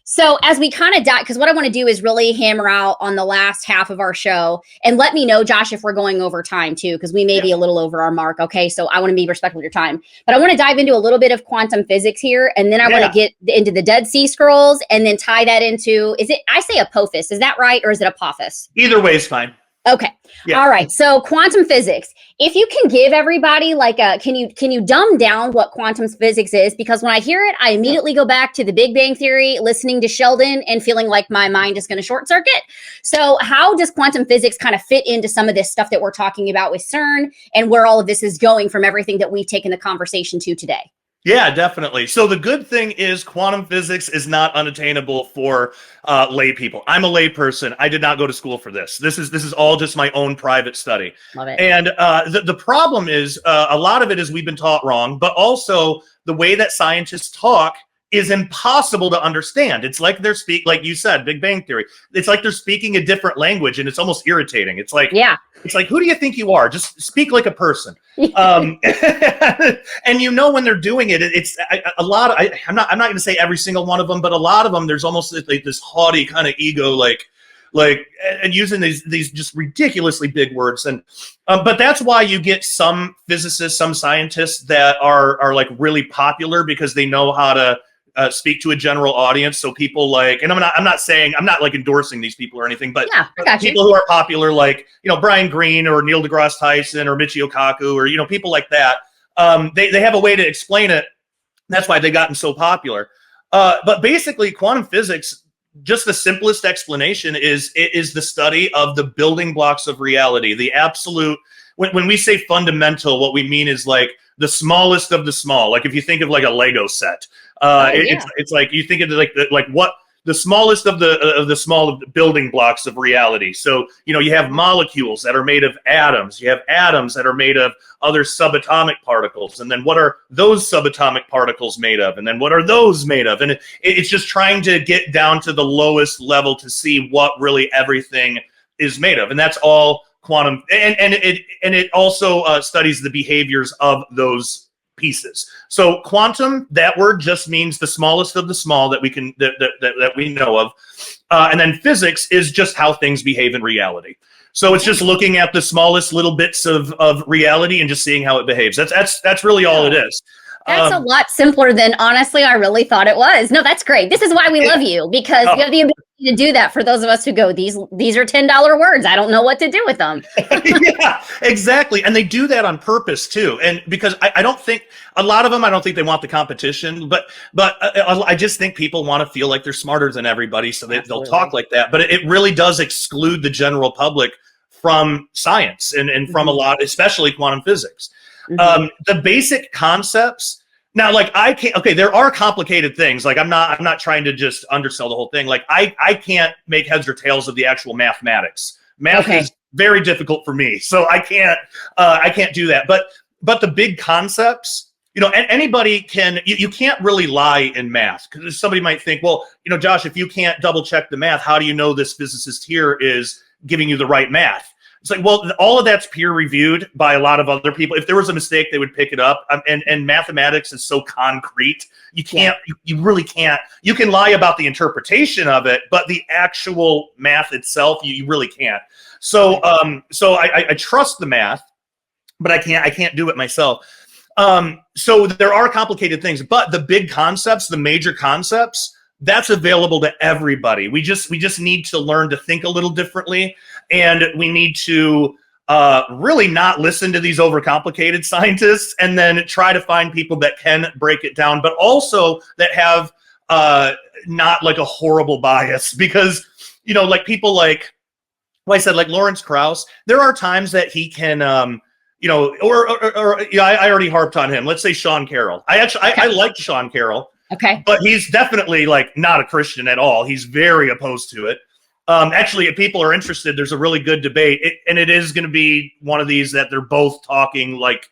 So as we kind of dive, because what I want to do is really hammer out on the last half of our show, and let me know, Josh, if we're going over time too, because we may be a little over our mark. Okay. So I want to be respectful of your time, but I want to dive into a little bit of quantum physics here. And then I want to get into the Dead Sea Scrolls and then tie that into, I say Apophis, is that right? Or is it Apophis? Either way is fine. Okay. Yeah. All right. So quantum physics, if you can give everybody like can you dumb down what quantum physics is? Because when I hear it, I immediately go back to the Big Bang Theory, listening to Sheldon and feeling like my mind is going to short circuit. So how does quantum physics kind of fit into some of this stuff that we're talking about with CERN and where all of this is going from everything that we've taken the conversation to today? Yeah, definitely. So the good thing is quantum physics is not unattainable for lay people. I'm a lay person. I did not go to school for this. This is all just my own private study. Love it. And the problem is a lot of it is we've been taught wrong, but also the way that scientists talk is impossible to understand. It's like they're like you said, Big Bang Theory. It's like they're speaking a different language, and it's almost irritating. It's like, it's like, who do you think you are? Just speak like a person. And when they're doing it, it's a lot. I'm not going to say every single one of them, but a lot of them, there's almost like this haughty kind of ego, like, and using these just ridiculously big words. And but that's why you get some physicists, some scientists that are like really popular because they know how to speak to a general audience. So people like, and I'm not like endorsing these people or anything, but people who are popular, like, Brian Greene or Neil deGrasse Tyson or Michio Kaku or, people like that. They have a way to explain it. That's why they've gotten so popular. But basically quantum physics, just the simplest explanation is the study of the building blocks of reality, the absolute. When we say fundamental, what we mean is like the smallest of the small. Like if you think of like a Lego set, it's like you think of like what the smallest of the small of the building blocks of reality. So you have molecules that are made of atoms. You have atoms that are made of other subatomic particles, and then what are those subatomic particles made of? And then what are those made of? And it's just trying to get down to the lowest level to see what really everything is made of, and that's all quantum. And it also studies the behaviors of those pieces. So quantum, that word just means the smallest of the small that we can that we know of, and then physics is just how things behave in reality. So it's just looking at the smallest little bits of reality and just seeing how it behaves. That's really all it is. That's a lot simpler than honestly I really thought it was. No, that's great. This is why we love you, because you have the ability to do that for those of us who go, these are $10 words. I don't know what to do with them. Yeah, exactly. And they do that on purpose too. And because I don't think a lot of them, I don't think they want the competition, but I just think people want to feel like they're smarter than everybody. So they'll talk like that. But it really does exclude the general public from science and from a lot, especially quantum physics. The basic concepts. Now, like there are complicated things. Like I'm not trying to just undersell the whole thing. Like I can't make heads or tails of the actual mathematics. Math is very difficult for me. So I can't do that. But the big concepts, anybody can, you can't really lie in math, because somebody might think, well, Josh, if you can't double check the math, how do you know this physicist here is giving you the right math? It's like, well, all of that's peer reviewed by a lot of other people. If there was a mistake, they would pick it up. And mathematics is so concrete. You can't, you really can't. You can lie about the interpretation of it, but the actual math itself, you really can't. So, I trust the math, but I can't do it myself. So there are complicated things, but the big concepts, the major concepts, that's available to everybody. We just need to learn to think a little differently, and we need to really not listen to these overcomplicated scientists, and then try to find people that can break it down, but also that have not like a horrible bias. Because like people like, well, I said, like Lawrence Krauss, there are times that he can you know, or yeah, I already harped on him. Let's say Sean Carroll. I like Sean Carroll. Okay. But he's definitely like not a Christian at all. He's very opposed to it. Actually, if people are interested, there's a really good debate, and it is going to be one of these that they're both talking like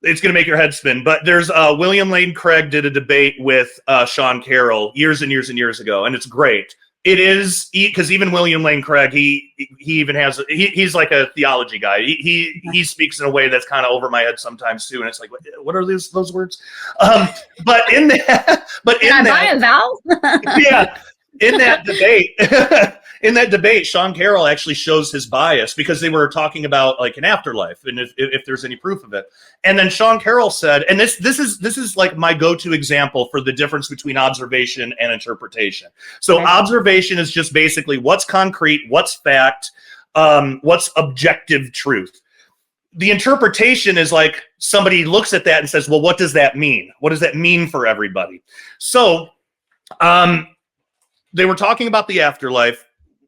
it's going to make your head spin. But there's William Lane Craig did a debate with Sean Carroll years and years and years ago, and it's great. It is because even William Lane Craig, he even has he's like a theology guy. He speaks in a way that's kind of over my head sometimes too, and it's like, what are those words? But in that, Can I buy a vowel? Yeah, in that debate, Sean Carroll actually shows his bias because they were talking about like an afterlife and if there's any proof of it. And then Sean Carroll said, and this is like my go-to example for the difference between observation and interpretation. So observation is just basically what's concrete, what's fact, what's objective truth. The interpretation is like somebody looks at that and says, well, what does that mean? What does that mean for everybody? So they were talking about the afterlife.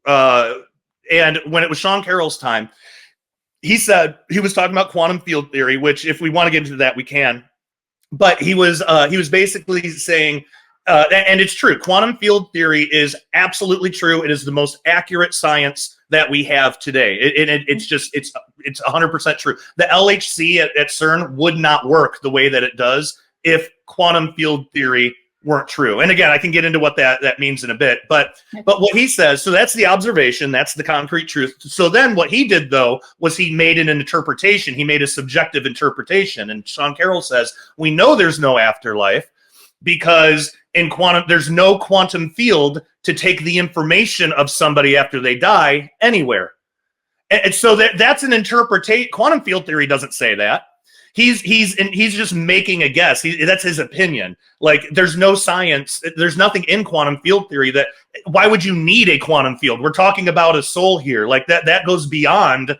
And when it was Sean Carroll's time, he said he was talking about quantum field theory, which if we want to get into that, we can. But he was basically saying, and it's true, quantum field theory is absolutely true. It is the most accurate science that we have today. It's 100% true. The LHC at CERN would not work the way that it does if quantum field theory weren't true. And again, I can get into what that means in a bit, but what he says, so that's the observation, that's the concrete truth. So then what he did though, was he made an interpretation. He made a subjective interpretation. And Sean Carroll says, we know there's no afterlife because in quantum, there's no quantum field to take the information of somebody after they die anywhere. And so that's an interpretation. Quantum field theory doesn't say that. He's just making a guess. That's his opinion. Like there's no science. There's nothing in quantum field theory that. Why would you need a quantum field? We're talking about a soul here. Like that goes beyond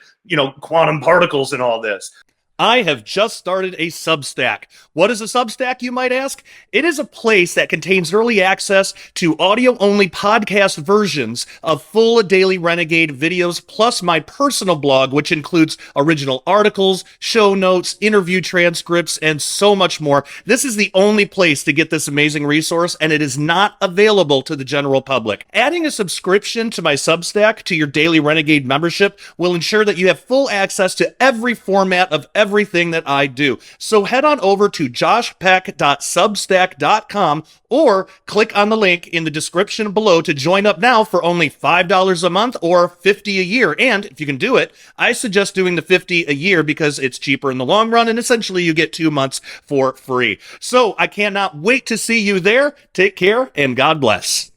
quantum particles and all this. I have just started a Substack. What is a Substack, you might ask? It is a place that contains early access to audio-only podcast versions of full daily Renegade videos, plus my personal blog, which includes original articles, show notes, interview transcripts, and so much more. This is the only place to get this amazing resource, and it is not available to the general public. Adding a subscription to my Substack to your daily Renegade membership will ensure that you have full access to every format of everything that I do. So head on over to joshpeck.substack.com or click on the link in the description below to join up now for only $5 a month or $50 a year. And if you can do it, I suggest doing the $50 a year because it's cheaper in the long run and essentially you get 2 months for free. So I cannot wait to see you there. Take care and God bless.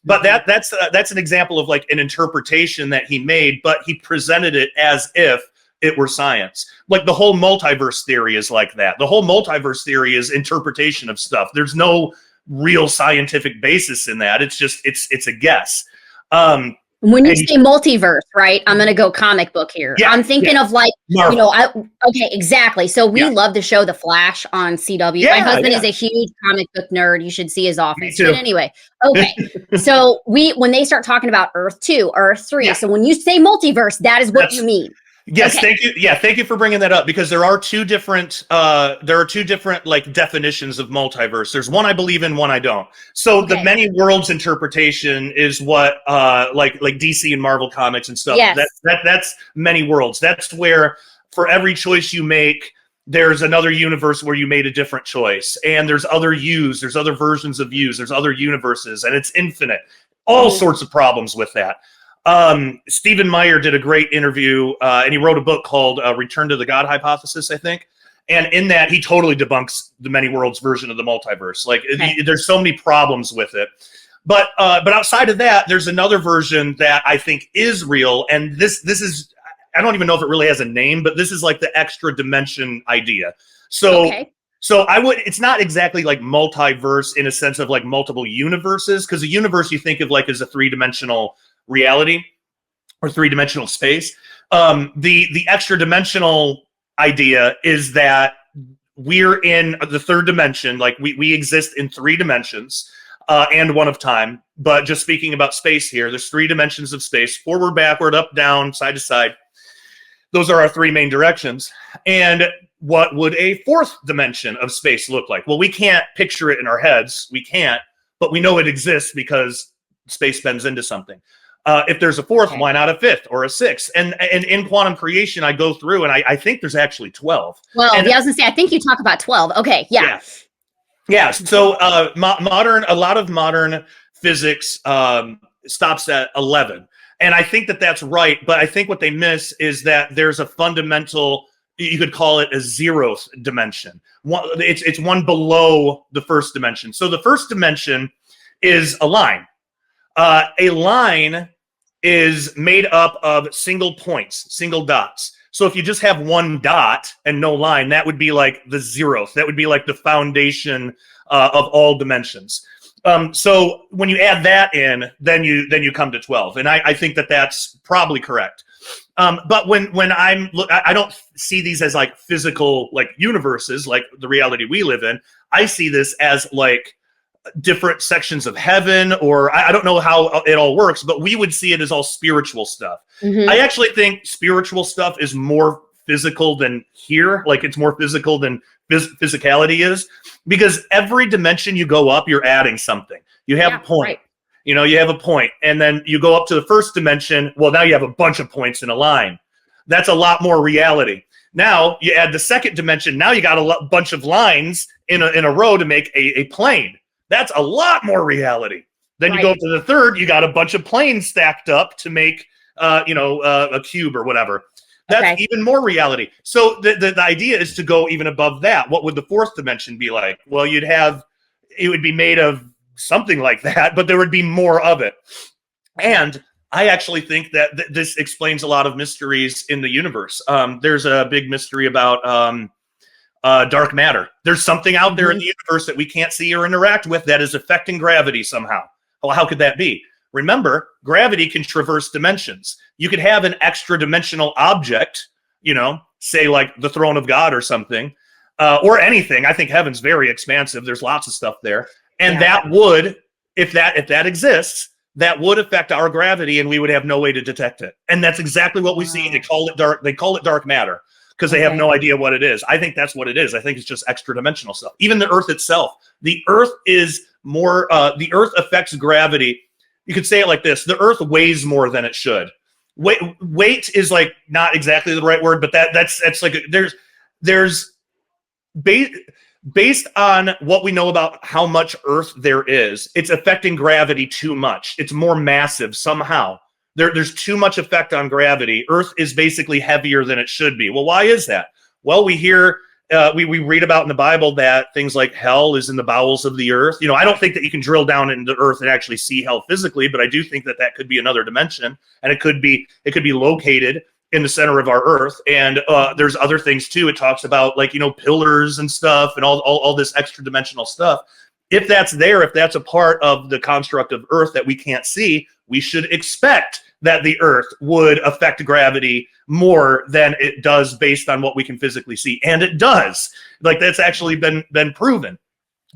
But that's an example of like an interpretation that he made, but he presented it as if it were science. Like the whole multiverse theory is like that. The whole multiverse theory is interpretation of stuff. There's no real scientific basis in that. It's just, it's a guess. When you say multiverse, right? I'm going to go comic book here. Yeah, I'm thinking of like, Marvel. Okay, exactly. So we love the show The Flash on CW. My husband is a huge comic book nerd. You should see his office. Me too. But anyway, okay. So when they start talking about Earth 2, Earth 3. So when you say multiverse, that is what you mean. Yes, thank you. Yeah, thank you for bringing that up because there are two different like definitions of multiverse. There's one I believe in, one I don't. So the many worlds interpretation is what like DC and Marvel comics and stuff. Yes. That's many worlds. That's where for every choice you make, there's another universe where you made a different choice, and there's other yous, there's other versions of yous, there's other universes, and it's infinite. All sorts of problems with that. Stephen Meyer did a great interview, and he wrote a book called Return to the God Hypothesis, I think. And in that, he totally debunks the many worlds version of the multiverse. Like, there's so many problems with it. But outside of that, there's another version that I think is real. And this is, I don't even know if it really has a name, but this is like the extra dimension idea. So it's not exactly like multiverse in a sense of like multiple universes, because a universe you think of like as a three-dimensional reality or three-dimensional space. The extra dimensional idea is that we're in the third dimension, like we exist in 3 dimensions and one of time. But just speaking about space here, there's 3 dimensions of space: forward, backward, up, down, side to side. Those are our three main directions. And what would a fourth dimension of space look like? Well, we can't picture it in our heads. We can't, but we know it exists because space bends into something. If there's a fourth, why not a fifth or a sixth? And in quantum creation, I go through and I think there's actually 12. Well, and, I was gonna say, I think you talk about 12. Okay, yeah. Yeah. So a lot of modern physics stops at 11. And I think that that's right. But I think what they miss is that there's a fundamental, you could call it a zeroth dimension. It's one below the first dimension. So the first dimension is a line. A line is made up of single points, single dots. So if you just have one dot and no line, that would be like the zeroth. That would be like the foundation of all dimensions. So when you add that in, then you come to 12. And I think that that's probably correct. But when I don't see these as like physical, like universes, like the reality we live in. I see this as like different sections of heaven, or I don't know how it all works, but we would see it as all spiritual stuff. Mm-hmm. I actually think spiritual stuff is more physical than here. Like it's more physical than physicality is, because every dimension you go up, you're adding something. You have a point. Right. You know, you have a point, and then you go up to the first dimension. Well, now you have a bunch of points in a line. That's a lot more reality. Now you add the second dimension. Now you got a bunch of lines in a row to make a plane. That's a lot more reality. Then you go to the third, you got a bunch of planes stacked up to make, a cube or whatever. That's even more reality. So the idea is to go even above that. What would the fourth dimension be like? Well, it would be made of something like that, but there would be more of it. And I actually think that this explains a lot of mysteries in the universe. There's a big mystery about dark matter. There's something out there in the universe that we can't see or interact with that is affecting gravity somehow. Well, how could that be? Remember, gravity can traverse dimensions. You could have an extra dimensional object, say like the throne of God or something, or anything. I think heaven's very expansive. There's lots of stuff there. And that would, if that exists, that would affect our gravity and we would have no way to detect it. And that's exactly what we see. They call it dark matter, because they have no idea what it is. I think that's what it is. I think it's just extra dimensional stuff. Even the Earth itself. The Earth is more, the Earth affects gravity. You could say it like this. The Earth weighs more than it should. Weight is like not exactly the right word, but that's like, there's based on what we know about how much Earth there is, it's affecting gravity too much. It's more massive somehow. There's too much effect on gravity. Earth is basically heavier than it should be. Well, why is that? Well, we hear, we read about in the Bible that things like hell is in the bowels of the earth. I don't think that you can drill down into Earth and actually see hell physically, but I do think that could be another dimension, and it could be located in the center of our Earth. And there's other things too. It talks about like, pillars and stuff and all this extra dimensional stuff. If that's there, if that's a part of the construct of Earth that we can't see, we should expect that the Earth would affect gravity more than it does based on what we can physically see. And it does. Like that's actually been proven.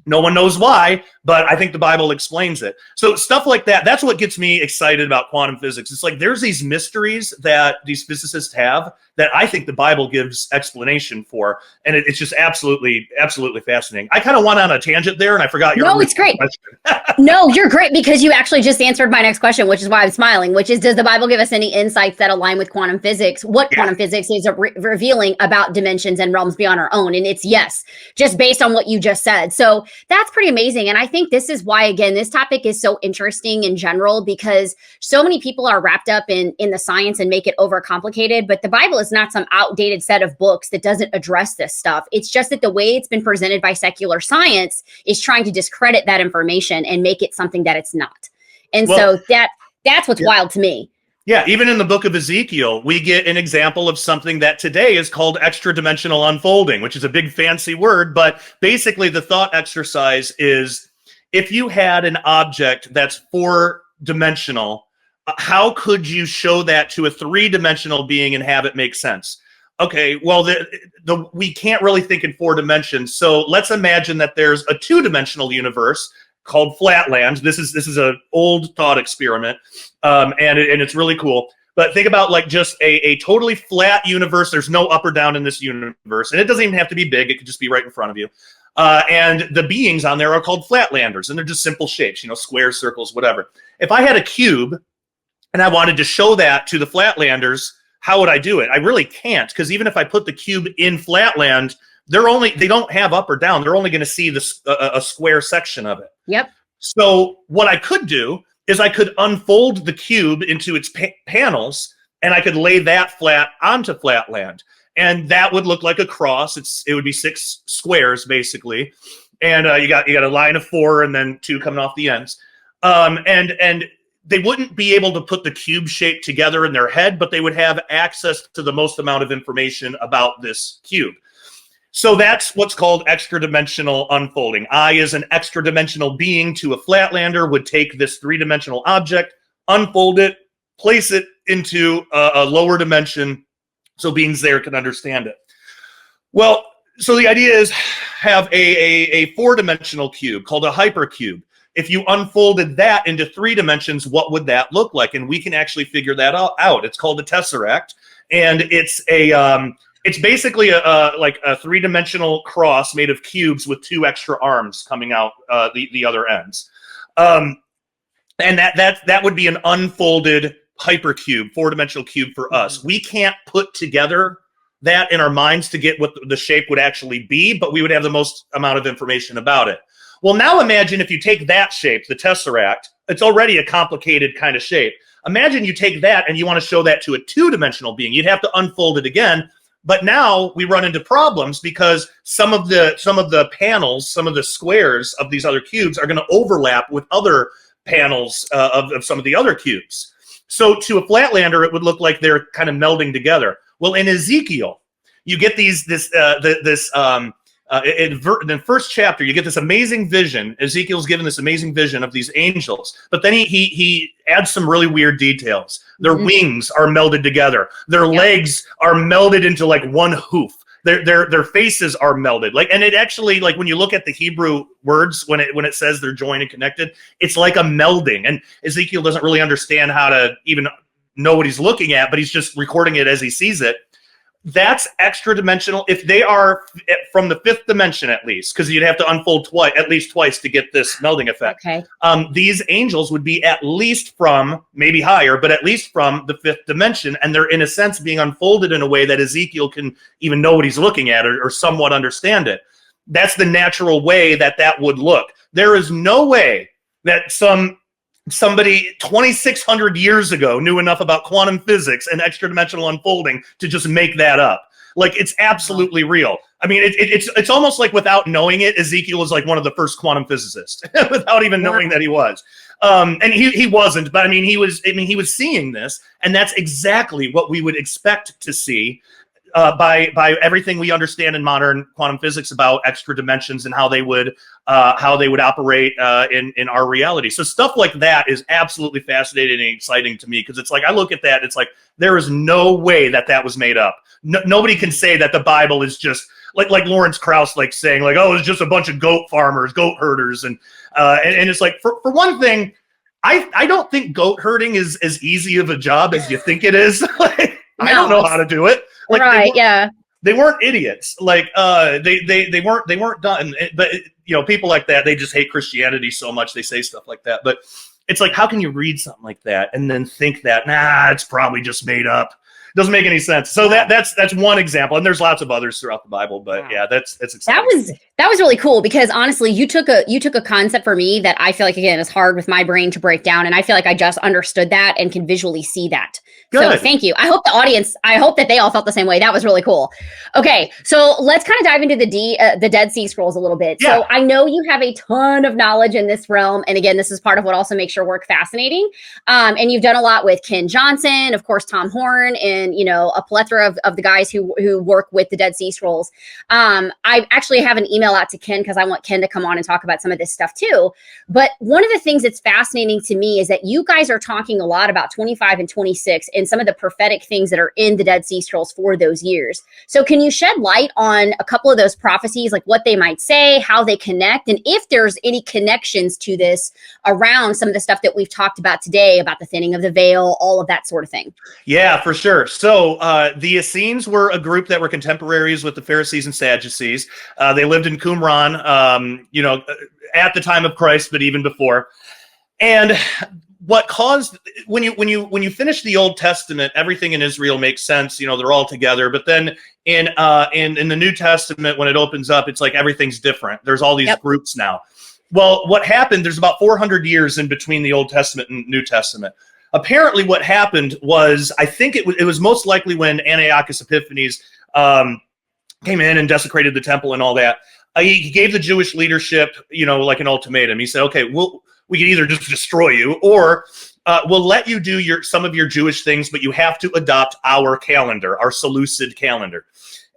No one knows why, but I think the Bible explains it. So stuff like that, that's what gets me excited about quantum physics. It's like there's these mysteries that these physicists have that I think the Bible gives explanation for. And it's just absolutely, absolutely fascinating. I kind of went on a tangent there and I forgot your No, it's great. No, you're great, because you actually just answered my next question, which is why I'm smiling, which is, does the Bible give us any insights that align with quantum physics? What quantum physics is revealing about dimensions and realms beyond our own? And it's yes, just based on what you just said. So that's pretty amazing. And I think this is why, again, this topic is so interesting in general, because so many people are wrapped up in the science and make it overcomplicated. But the Bible is not some outdated set of books that doesn't address this stuff. It's just that the way it's been presented by secular science is trying to discredit that information and make it something that it's not. And so that's what's wild to me. Yeah, even in the book of Ezekiel, we get an example of something that today is called extra dimensional unfolding, which is a big fancy word. But basically the thought exercise is, if you had an object that's 4-dimensional, how could you show that to a 3-dimensional being and have it make sense? Okay, well, we can't really think in 4 dimensions. So let's imagine that there's a 2-dimensional universe called Flatland. This is an old thought experiment, and it's really cool. But think about like just a totally flat universe. There's no up or down in this universe. And it doesn't even have to be big. It could just be right in front of you. And the beings on there are called flatlanders. And they're just simple shapes, squares, circles, whatever. If I had a cube and I wanted to show that to the flatlanders, how would I do it? I really can't, because even if I put the cube in flatland, they don't have up or down. They're only going to see a square section of it. Yep. So what I could do is I could unfold the cube into its panels, and I could lay that flat onto flatland, and that would look like a cross. It would be 6 squares basically, and you got a line of 4 and then 2 coming off the ends, and they wouldn't be able to put the cube shape together in their head, but they would have access to the most amount of information about this cube. So that's what's called extra-dimensional unfolding. I, as an extra-dimensional being to a flatlander, would take this 3-dimensional object, unfold it, place it into a lower dimension so beings there can understand it. Well, so the idea is have a 4-dimensional cube called a hypercube. If you unfolded that into 3 dimensions, what would that look like? And we can actually figure that out. It's called a tesseract, and it's basically like a 3-dimensional cross made of cubes with 2 extra arms coming out the other ends. And that would be an unfolded hypercube, 4-dimensional cube for us. We can't put together that in our minds to get what the shape would actually be, but we would have the most amount of information about it. Well, now imagine if you take that shape, the tesseract, it's already a complicated kind of shape. Imagine you take that and you want to show that to a 2-dimensional being. You'd have to unfold it again. But now we run into problems because some of the panels, some of the squares of these other cubes are going to overlap with other panels of some of the other cubes. So to a flatlander, it would look like they're kind of melding together. Well, in Ezekiel, you get in the first chapter, you get this amazing vision. Ezekiel's given this amazing vision of these angels, but then he adds some really weird details. Their wings are melded together. Their legs are melded into like one hoof. Their faces are melded. And it actually, like when you look at the Hebrew words, when it says they're joined and connected, it's like a melding. And Ezekiel doesn't really understand how to even know what he's looking at, but he's just recording it as he sees it. That's extra dimensional if they are from the 5th dimension, at least, because you'd have to unfold at least twice to get this melding effect. Okay. These angels would be at least from, maybe higher, but at least from the 5th dimension, and they're in a sense being unfolded in a way that Ezekiel can even know what he's looking at or somewhat understand it. That's the natural way that would look. There is no way that somebody 2,600 years ago knew enough about quantum physics and extra-dimensional unfolding to just make that up. Like, it's absolutely real. I mean, it's almost like without knowing it, Ezekiel was like one of the first quantum physicists without even knowing that he was. And he wasn't, but I mean, he was seeing this, and that's exactly what we would expect to see by everything we understand in modern quantum physics about extra dimensions and how they would operate in our reality. So stuff like that is absolutely fascinating and exciting to me, because it's like I look at that, it's like there is no way that was made up. Nobody can say that the Bible is just like Lawrence Krauss saying oh, it's just a bunch of goat farmers, goat herders, and it's like for one thing, I don't think goat herding is as easy of a job as you think it is. I don't know how to do it. They weren't idiots. They weren't done. But people like that, they just hate Christianity so much they say stuff like that. But it's like, how can you read something like that and then think that it's probably just made up? Doesn't make any sense. So that's one example, and there's lots of others throughout the Bible. But yeah, that's exciting. That was really cool, because honestly, you took a concept for me that I feel like, again, is hard with my brain to break down, and I feel like I just understood that and can visually see that. Good. So thank you. I hope that they all felt the same way. That was really cool. Okay, so let's kind of dive into the Dead Sea Scrolls a little bit. Yeah. So I know you have a ton of knowledge in this realm, and again, this is part of what also makes your work fascinating. And you've done a lot with Ken Johnson, of course, Tom Horn, and and, a plethora of the guys who work with the Dead Sea Scrolls. I actually have an email out to Ken because I want Ken to come on and talk about some of this stuff too. But one of the things that's fascinating to me is that you guys are talking a lot about 25 and 26 and some of the prophetic things that are in the Dead Sea Scrolls for those years. So can you shed light on a couple of those prophecies, like what they might say, how they connect, and if there's any connections to this around some of the stuff that we've talked about today, about the thinning of the veil, all of that sort of thing? Yeah, for sure. So the Essenes were a group that were contemporaries with the Pharisees and Sadducees. They lived in Qumran, at the time of Christ, but even before. And what caused, when you finish the Old Testament, everything in Israel makes sense. They're all together. But then in the New Testament, when it opens up, it's like everything's different. There's all these groups now. Well, what happened? There's about 400 years in between the Old Testament and New Testament. Apparently, what happened was, I think it was most likely when Antiochus Epiphanes came in and desecrated the temple and all that. He gave the Jewish leadership, like an ultimatum. He said, "Okay, we can either just destroy you, or we'll let you do some of your Jewish things, but you have to adopt our calendar, our Seleucid calendar,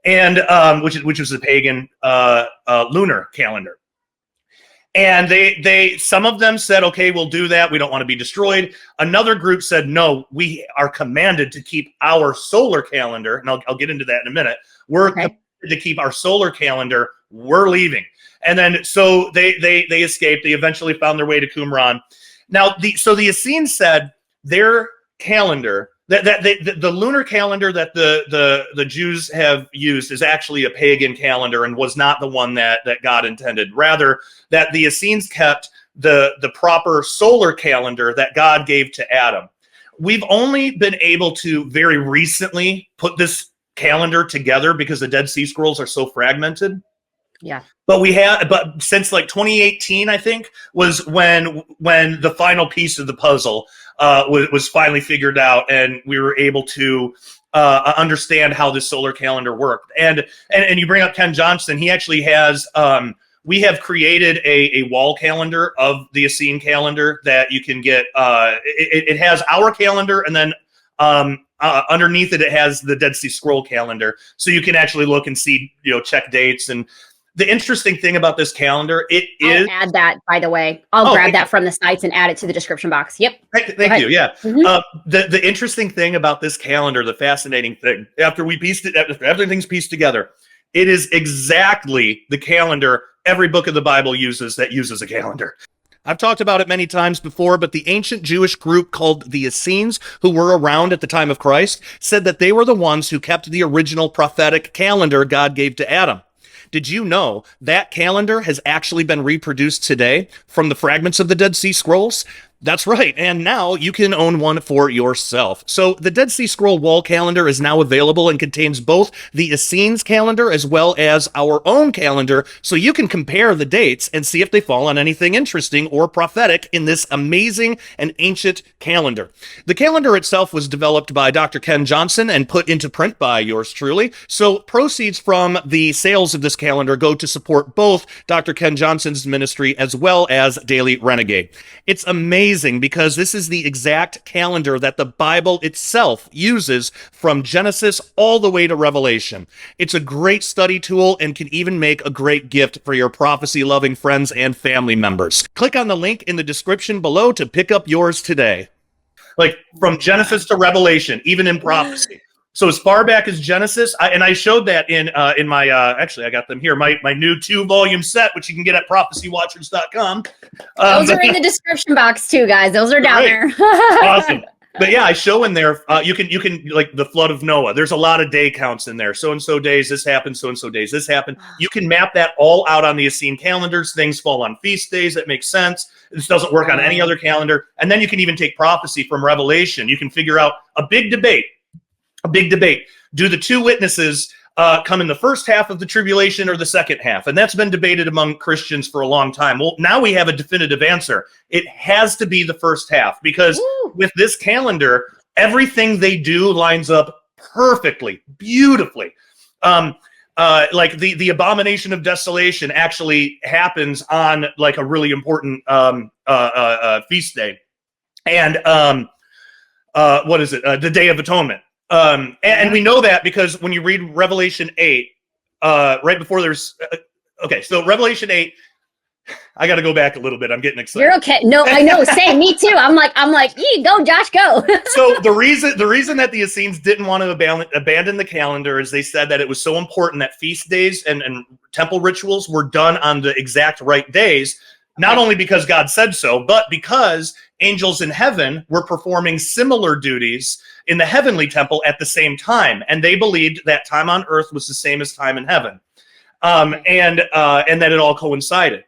and which was a pagan lunar calendar." And they some of them said, "Okay, we'll do that. We don't want to be destroyed." Another group said, "No, we are commanded to keep our solar calendar," and I'll get into that in a minute. We're commanded to keep our solar calendar. We're leaving. And then so they escaped. They eventually found their way to Qumran. Now the Essenes said their calendar, that the lunar calendar that the Jews have used is actually a pagan calendar and was not the one that God intended. Rather, that the Essenes kept the proper solar calendar that God gave to Adam. We've only been able to very recently put this calendar together because the Dead Sea Scrolls are so fragmented. Yeah. But since like 2018, I think, was when the final piece of the puzzle was finally figured out, and we were able to understand how this solar calendar worked. And you bring up Ken Johnson. He actually has. We have created a wall calendar of the Essene calendar that you can get. It has our calendar, and then underneath it has the Dead Sea Scroll calendar, so you can actually look and see, check dates. And the interesting thing about this calendar, I'll add that, by the way. I'll grab that from the sites and add it to the description box. Yep. Thank you. Yeah. Mm-hmm. The interesting thing about this calendar, the fascinating thing, after everything's pieced together, it is exactly the calendar every book of the Bible uses that uses a calendar. I've talked about it many times before, but the ancient Jewish group called the Essenes, who were around at the time of Christ, said that they were the ones who kept the original prophetic calendar God gave to Adam. Did you know that calendar has actually been reproduced today from the fragments of the Dead Sea Scrolls? That's right, and now you can own one for yourself. So the Dead Sea Scroll wall calendar is now available and contains both the Essenes calendar as well as our own calendar, so you can compare the dates and see if they fall on anything interesting or prophetic in this amazing and ancient calendar. The calendar itself was developed by Dr. Ken Johnson and put into print by yours truly, so proceeds from the sales of this calendar go to support both Dr. Ken Johnson's ministry as well as Daily Renegade. It's amazing because this is the exact calendar that the Bible itself uses from Genesis all the way to Revelation. It's a great study tool and can even make a great gift for your prophecy-loving friends and family members. Click on the link in the description below to pick up yours today. Like from Genesis to Revelation, even in prophecy. So as far back as Genesis, I showed that in my, actually I got them here, my new 2-volume set, which you can get at prophecywatchers.com. Those are in the description box too, guys. Those are down there. Awesome. But yeah, I show in there, you can like the flood of Noah. There's a lot of day counts in there. So-and-so days this happened, so-and-so days this happened. You can map that all out on the Essene calendars. Things fall on feast days. That makes sense. This doesn't work on any other calendar. And then you can even take prophecy from Revelation. You can figure out a big debate. Do the two witnesses come in the first half of the tribulation or the second half? And that's been debated among Christians for a long time. Well, now we have a definitive answer. It has to be the first half because with this calendar, everything they do lines up perfectly, beautifully. Like the abomination of desolation actually happens on like a really important feast day. And what is it? The Day of Atonement. And we know that because when you read Revelation 8, right before there's okay, so Revelation 8, I got to go back a little bit. I'm getting excited. You're okay. No, I know. Same. Me too. I'm like, go, Josh, go. So the reason that the Essenes didn't want to abandon the calendar is they said that it was so important that feast days and temple rituals were done on the exact right days, not only because God said so, but because angels in heaven were performing similar duties in the heavenly temple at the same time. And they believed that time on earth was the same as time in heaven. And that it all coincided.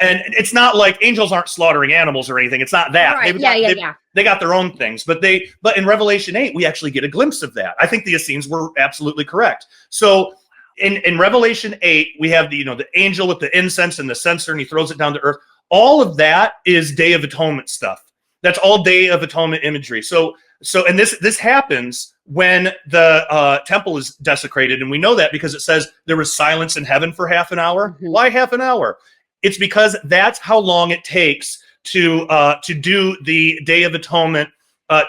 And it's not like angels aren't slaughtering animals or anything. It's not that. Right. They got their own things. But in Revelation 8, we actually get a glimpse of that. I think the Essenes were absolutely correct. So in Revelation 8, we have the angel with the incense and the censer, and he throws it down to earth. All of that is Day of Atonement stuff. That's all Day of Atonement imagery. So this happens when the temple is desecrated, and we know that because it says there was silence in heaven for half an hour. Mm-hmm. Why half an hour? It's because that's how long it takes to do the Day of Atonement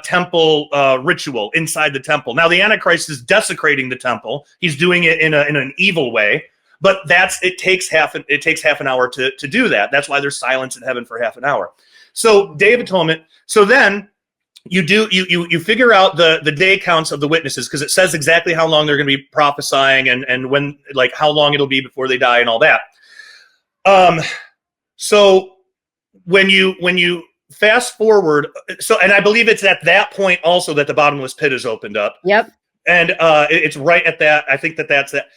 temple ritual inside the temple. Now the Antichrist is desecrating the temple. He's doing it in an evil way, but it takes half an hour to do that. That's why there's silence in heaven for half an hour. So Day of Atonement. So then you figure out the day counts of the witnesses, because it says exactly how long they're going to be prophesying and when, like, how long it'll be before they die and all that. So when you fast forward, and I believe it's at that point also that the bottomless pit is opened up. Yep. And it's right at that. I think that's that.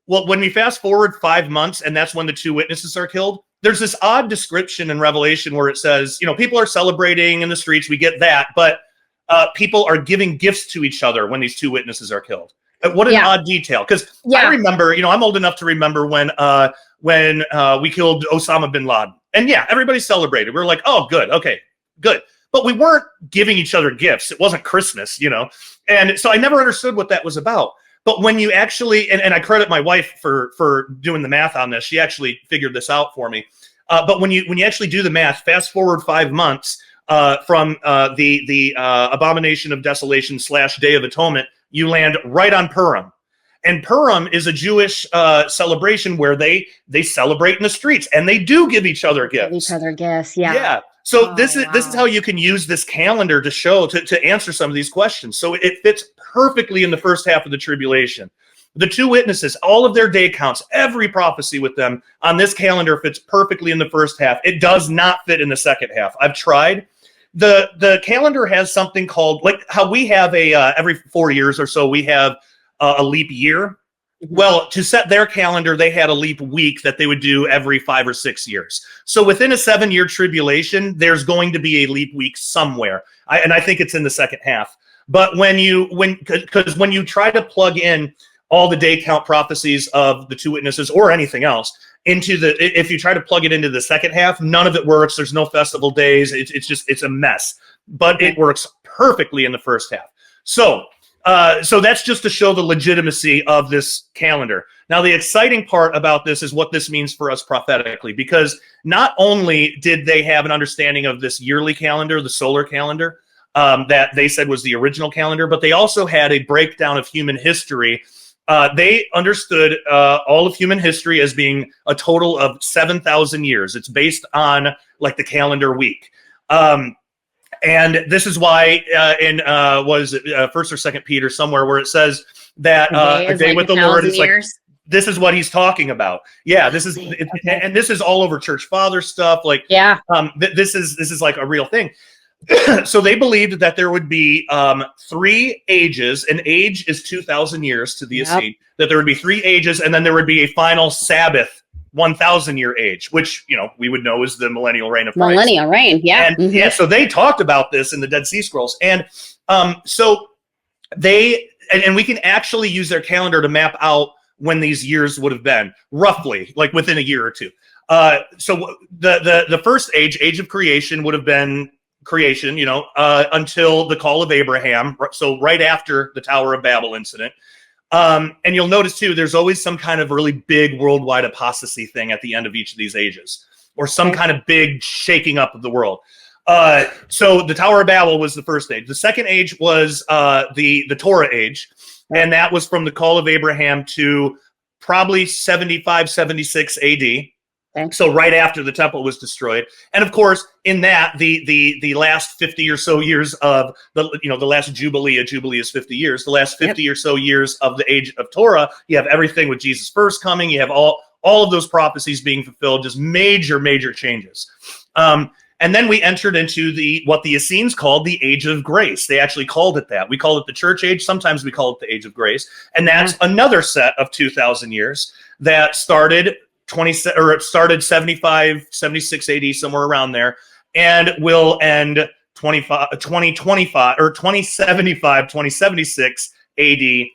Well, when we fast forward 5 months, and that's when the two witnesses are killed, there's this odd description in Revelation where it says, people are celebrating in the streets. We get that, but people are giving gifts to each other when these two witnesses are killed. What an odd detail. Because I remember, I'm old enough to remember when we killed Osama bin Laden. And everybody celebrated. We were like, oh, good. Okay, good. But we weren't giving each other gifts. It wasn't Christmas, And so I never understood what that was about. But when you actually, and I credit my wife for doing the math on this. She actually figured this out for me. But when you actually do the math, fast forward 5 months from the Abomination of Desolation / Day of Atonement, you land right on Purim. And Purim is a Jewish celebration where they celebrate in the streets, and they do give each other gifts. Yeah. So this is how you can use this calendar to show to answer some of these questions. So it fits perfectly in the first half of the tribulation. The two witnesses, all of their day counts, every prophecy with them on this calendar fits perfectly in the first half. It does not fit in the second half. I've tried. The calendar has something called, like how we have every 4 years or so we have a leap year. Well, to set their calendar, they had a leap week that they would do every 5 or 6 years. So within a 7-year tribulation, there's going to be a leap week somewhere. I think it's in the second half. But when you try to plug in all the day count prophecies of the two witnesses or anything else if you try to plug it into the second half, none of it works. There's no festival days. It's a mess. But it works perfectly in the first half. So that's just to show the legitimacy of this calendar. Now, the exciting part about this is what this means for us prophetically, because not only did they have an understanding of this yearly calendar, the solar calendar, that they said was the original calendar, but they also had a breakdown of human history. They understood all of human history as being a total of 7,000 years. It's based on like the calendar week. And this is why in was it First or Second Peter somewhere where it says that a day with the Lord is like, this is what he's talking about. Yeah, this is and this is all over church father stuff. Like, this is like a real thing. So they believed that there would be 3 ages. An age is 2,000 years to the Essene. That there would be 3 ages, and then there would be a final Sabbath 1,000-year age, which we would know is the millennial reign of Christ. Millennial reign, yeah. And so they talked about this in the Dead Sea Scrolls, and so they and we can actually use their calendar to map out when these years would have been, roughly, like within a year or two. So the first age of creation, would have been creation, until the call of Abraham. So right after the Tower of Babel incident. And you'll notice too, there's always some kind of really big worldwide apostasy thing at the end of each of these ages, or some kind of big shaking up of the world. So the Tower of Babel was the first age. The second age was the Torah age, and that was from the call of Abraham to probably 75, 76 AD. Okay. So right after the temple was destroyed. And of course, in that, the last 50 or so years of the last Jubilee, a Jubilee is 50 years, the last 50 or so years of the age of Torah, you have everything with Jesus first coming, you have all of those prophecies being fulfilled, just major changes. And then we entered into what the Essenes called the Age of Grace. They actually called it that. We call it the Church Age. Sometimes we call it the Age of Grace. And that's another set of 2,000 years that started 75, 76 AD, somewhere around there, and will end 2025 or 2075, 2076 AD.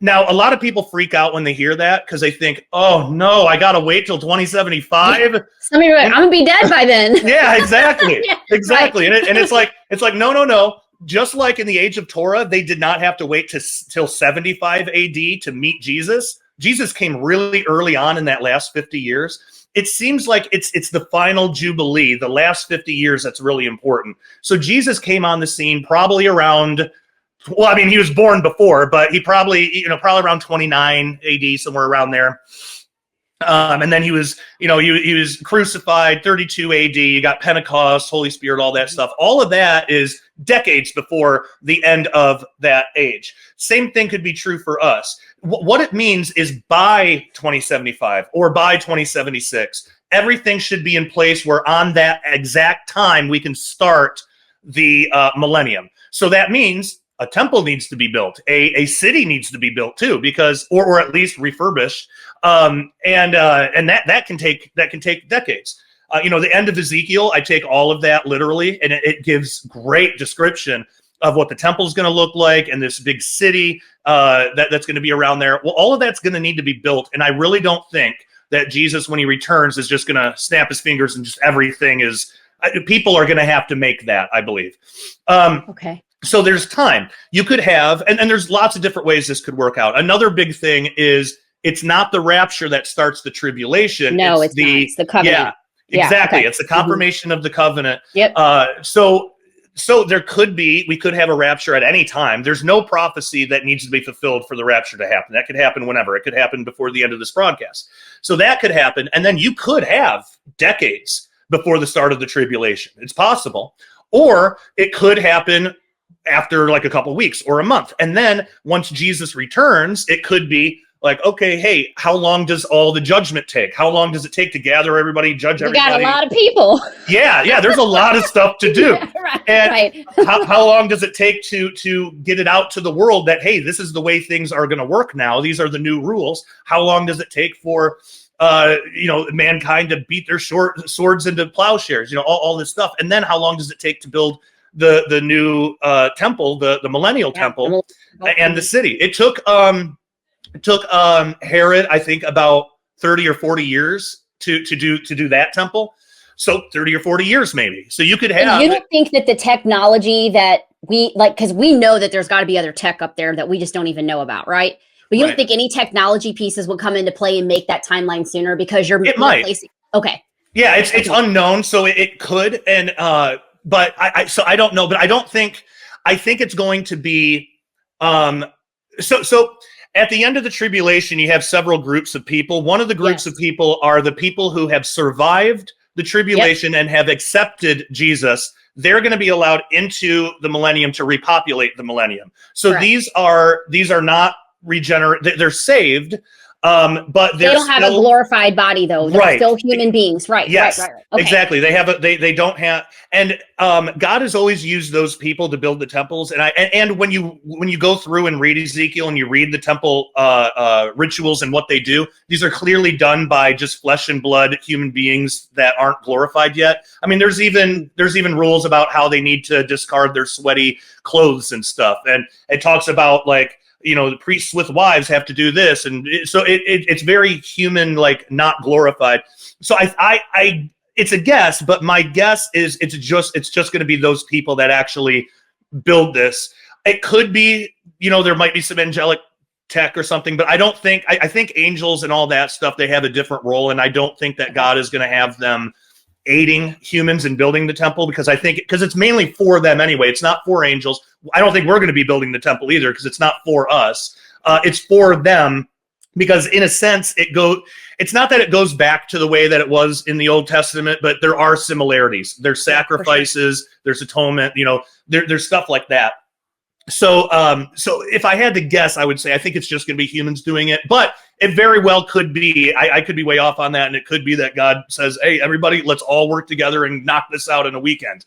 Now, a lot of people freak out when they hear that because they think, oh, no, I got to wait till 2075. Yeah. Somebody like, I'm going to be dead by then. Yeah, exactly. Yeah, exactly. Right. And it's like, no. Just like in the age of Torah, they did not have to wait till 75 AD to meet Jesus. Jesus came really early on in that last 50 years. It seems like it's the final Jubilee, the last 50 years that's really important. So Jesus came on the scene probably around, well, I mean, he was born before, but he probably around 29 AD, somewhere around there. And then he was crucified, 32 AD, you got Pentecost, Holy Spirit, all that stuff. All of that is decades before the end of that age. Same thing could be true for us. What it means is by 2075 or by 2076, everything should be in place where on that exact time we can start the millennium. So that means a temple needs to be built. A city needs to be built too, because or at least refurbished. And that can take decades. The end of Ezekiel, I take all of that literally, and it gives great description of what the temple is going to look like and this big city that's going to be around there. Well, all of that's going to need to be built, and I really don't think that Jesus, when he returns, is just going to snap his fingers and just everything is. People are going to have to make that, I believe. Okay. So there's time. You could have, and there's lots of different ways this could work out. Another big thing is it's not the rapture that starts the tribulation. No, it's not. It's the covenant. Yeah, exactly. Okay. It's the confirmation of the covenant. Yep. So we could have a rapture at any time. There's no prophecy that needs to be fulfilled for the rapture to happen. That could happen whenever. It could happen before the end of this broadcast. So that could happen. And then you could have decades before the start of the tribulation. It's possible. Or it could happen after like a couple of weeks or a month. And then once Jesus returns, it could be like, okay, hey, how long does all the judgment take? How long does it take to gather everybody, judge everybody? We got a lot of people. Yeah, there's a lot of stuff to do. Right. How long does it take to get it out to the world that, hey, this is the way things are going to work now. These are the new rules. How long does it take for mankind to beat their swords into plowshares? All this stuff. And then how long does it take to build the new temple, the millennial temple, and the city? It took Herod, I think, about 30 or 40 years to do that temple. So 30 or 40 years maybe. So you could have. And you don't think that the technology that we because we know that there's got to be other tech up there that we just don't even know about, right? But you don't think any technology pieces will come into play and make that timeline sooner because you're replacing. Okay. Yeah, it's unknown, so it could, and but I don't know, but I think it's going to be so at the end of the tribulation, you have several groups of people. One of the groups of people are the people who have survived the tribulation and have accepted Jesus. They're going to be allowed into the millennium to repopulate the millennium. So these are not regenerate. They're saved. But they don't have a glorified body, though. They're still human beings, right? Yes, right. Okay. Exactly. They don't have, and God has always used those people to build the temples. And when you go through and read Ezekiel and you read the temple rituals and what they do, these are clearly done by just flesh and blood human beings that aren't glorified yet. I mean, there's even rules about how they need to discard their sweaty clothes and stuff, and it talks about like. The priests with wives have to do this, and so it's very human, like not glorified. So I it's a guess, but my guess is it's just going to be those people that actually build this. It could be, there might be some angelic tech or something, but I don't think I think angels and all that stuff, they have a different role, and I don't think that God is going to have them aiding humans in building the temple, because I think because it's mainly for them anyway. It's not for angels. I don't think we're going to be building the temple either, because it's not for us. It's for them, because in a sense it's not that it goes back to the way that it was in the Old Testament, but there are similarities. There's sacrifices, sure. There's atonement, there's stuff like that. So if I had to guess, I would say I think it's just going to be humans doing it, but it very well could be. I could be way off on that, and it could be that God says, "Hey, everybody, let's all work together and knock this out in a weekend."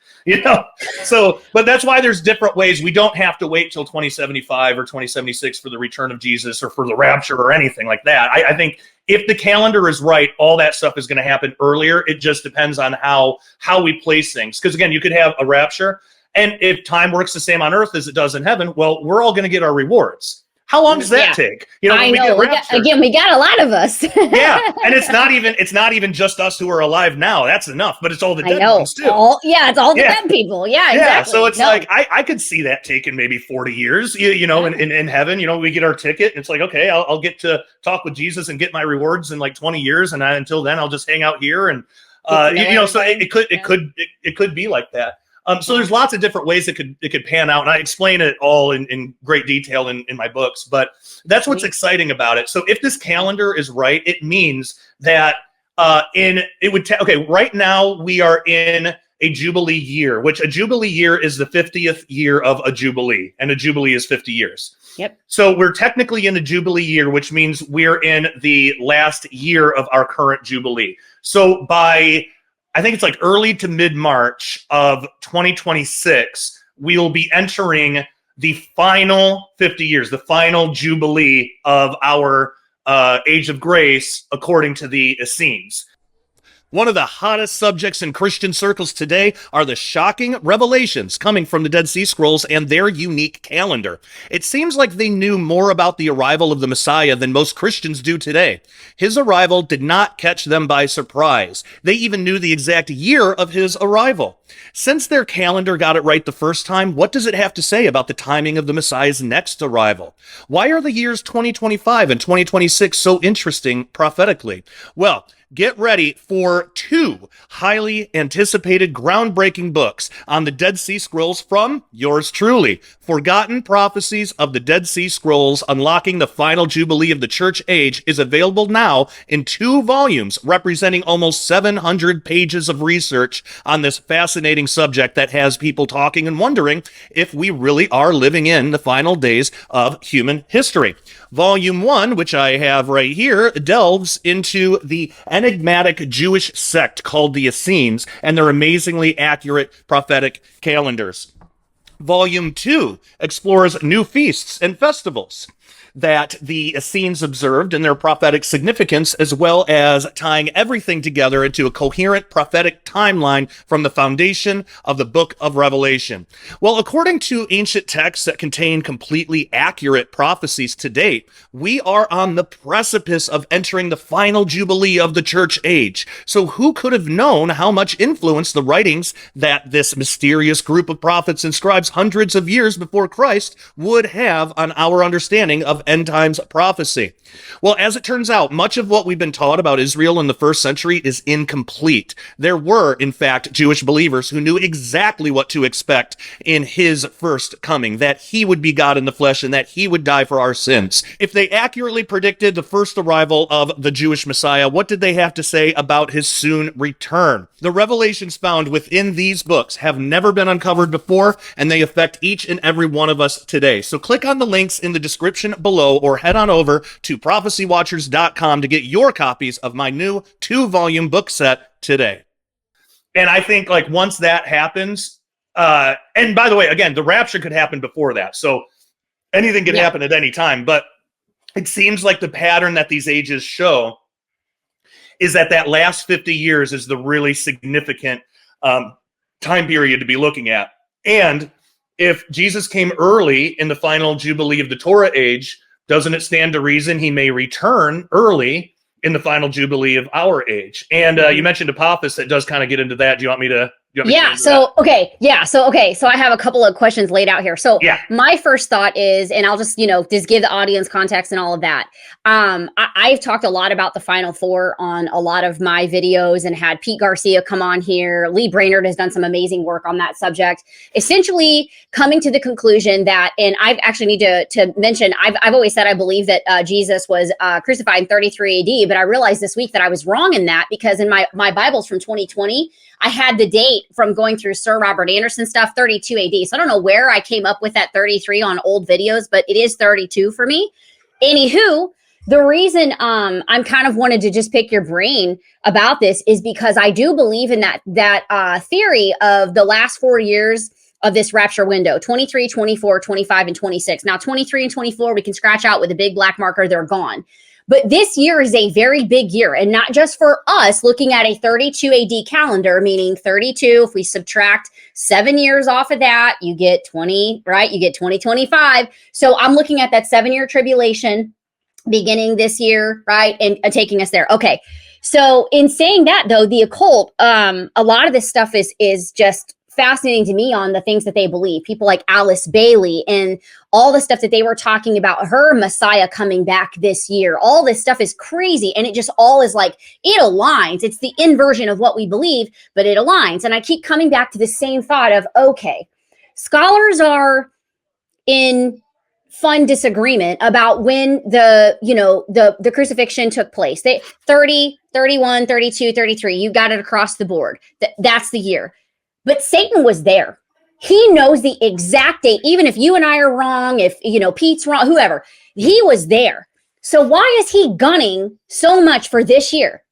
So, but that's why there's different ways. We don't have to wait till 2075 or 2076 for the return of Jesus or for the rapture or anything like that. I think if the calendar is right, all that stuff is going to happen earlier. It just depends on how we place things. Because again, you could have a rapture. And if time works the same on earth as it does in heaven, well, we're all going to get our rewards. How long does that take? I know. We got a lot of us. Yeah, and it's not even just us who are alive now. That's enough, but it's all the dead ones too. It's all the dead people. Yeah, exactly. Yeah, so it's like I could see that taking maybe 40 years. In heaven, we get our ticket. It's like, okay, I'll get to talk with Jesus and get my rewards in like 20 years, and until then, I'll just hang out here and so it could be like that. So there's lots of different ways it could pan out, and I explain it all in great detail in my books. But that's what's exciting about it. So if this calendar is right, it means that right now we are in a Jubilee year, which a Jubilee year is the 50th year of a Jubilee, and a Jubilee is 50 years. Yep. So we're technically in a Jubilee year, which means we're in the last year of our current Jubilee. So I think it's like early to mid-March of 2026, we will be entering the final 50 years, the final Jubilee of our Age of Grace, according to the Essenes. One of the hottest subjects in Christian circles today are the shocking revelations coming from the Dead Sea Scrolls and their unique calendar. It seems like they knew more about the arrival of the Messiah than most Christians do today. His arrival did not catch them by surprise. They even knew the exact year of his arrival. Since their calendar got it right the first time, what does it have to say about the timing of the Messiah's next arrival? Why are the years 2025 and 2026 so interesting prophetically? Well, get ready for two highly anticipated, groundbreaking books on the Dead Sea Scrolls from yours truly. Forgotten Prophecies of the Dead Sea Scrolls, Unlocking the Final Jubilee of the Church Age is available now in 2 volumes, representing almost 700 pages of research on this fascinating subject that has people talking and wondering if we really are living in the final days of human history. Volume 1, which I have right here, delves into the enigmatic Jewish sect called the Essenes and their amazingly accurate prophetic calendars. Volume 2 explores new feasts and festivals that the Essenes observed and their prophetic significance, as well as tying everything together into a coherent prophetic timeline from the foundation of the book of Revelation. Well, according to ancient texts that contain completely accurate prophecies to date, we are on the precipice of entering the final jubilee of the church age. So who could have known how much influence the writings that this mysterious group of prophets inscribes hundreds of years before Christ would have on our understanding of end times prophecy? Well, as it turns out, much of what we've been taught about Israel in the first century is incomplete. There were, in fact, Jewish believers who knew exactly what to expect in his first coming, that he would be God in the flesh and that he would die for our sins. If they accurately predicted the first arrival of the Jewish Messiah, what did they have to say about his soon return? The revelations found within these books have never been uncovered before, and they affect each and every one of us today. So click on the links in the description below or head on over to prophecywatchers.com to get your copies of my new 2-volume book set today. And I think like once that happens, and by the way, again, the rapture could happen before that. So anything could happen at any time, but it seems like the pattern that these ages show is that last 50 years is the really significant time period to be looking at. And if Jesus came early in the final jubilee of the Torah age, doesn't it stand to reason he may return early in the final jubilee of our age? And you mentioned Apophis, that does kind of get into that. Do you want me to Yeah. So, okay. Yeah. So, okay. So I have a couple of questions laid out here. So my first thought is, and I'll just, just give the audience context and all of that. I've talked a lot about the Final Four on a lot of my videos and had Pete Garcia come on here. Lee Brainerd has done some amazing work on that subject, essentially coming to the conclusion that, and I've actually need to mention, I've always said I believe that Jesus was crucified in 33 AD, but I realized this week that I was wrong in that, because in my Bibles from 2020, I had the date from going through Sir Robert Anderson stuff, 32 AD. So I don't know where I came up with that 33 on old videos, but it is 32 for me. Anywho, the reason I'm kind of wanted to just pick your brain about this is because I do believe in that theory of the last 4 years of this rapture window, 23, 24, 25, and 26. Now, 23 and 24, we can scratch out with a big black marker. They're gone. But this year is a very big year, and not just for us looking at a 32 AD calendar, meaning 32, if we subtract 7 years off of that, you get 20, right? You get 2025. So I'm looking at that 7-year tribulation beginning this year, right? And taking us there. Okay. So in saying that, though, the occult, a lot of this stuff is just fascinating to me on the things that they believe. People like Alice Bailey and all the stuff that they were talking about, her Messiah coming back this year. All this stuff is crazy. And it just all is like, it aligns. It's the inversion of what we believe, but it aligns. And I keep coming back to the same thought of, okay, scholars are in fun disagreement about when the crucifixion took place. 30, 31, 32, 33, you got it across the board. That's the year. But Satan was there. He knows the exact date. Even if you and I are wrong, if, Pete's wrong, whoever, he was there. So why is he gunning so much for this year?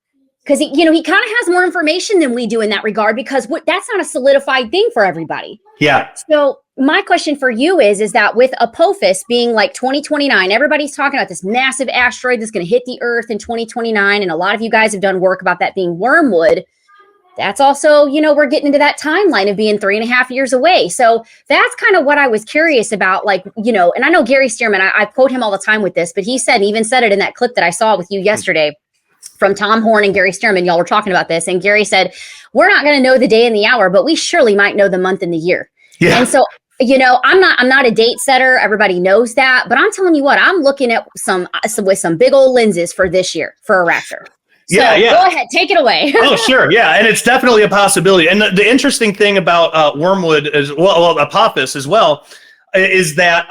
Because, he kind of has more information than we do in that regard, because that's not a solidified thing for everybody. Yeah. So my question for you is that with Apophis being like 2029, everybody's talking about this massive asteroid that's going to hit the Earth in 2029. And a lot of you guys have done work about that being Wormwood. That's also, we're getting into that timeline of being 3.5 years away. So that's kind of what I was curious about, and I know Gary Stearman, I quote him all the time with this, but he even said it in that clip that I saw with you yesterday from Tom Horn and Gary Stearman. Y'all were talking about this. And Gary said, we're not going to know the day and the hour, but we surely might know the month and the year. Yeah. And so, I'm not a date setter. Everybody knows that, but I'm telling you what, I'm looking at with some big old lenses for this year for a rapture. So go ahead, take it away. Oh, sure. Yeah. And it's definitely a possibility. And the interesting thing about Wormwood is, Apophis as well, is that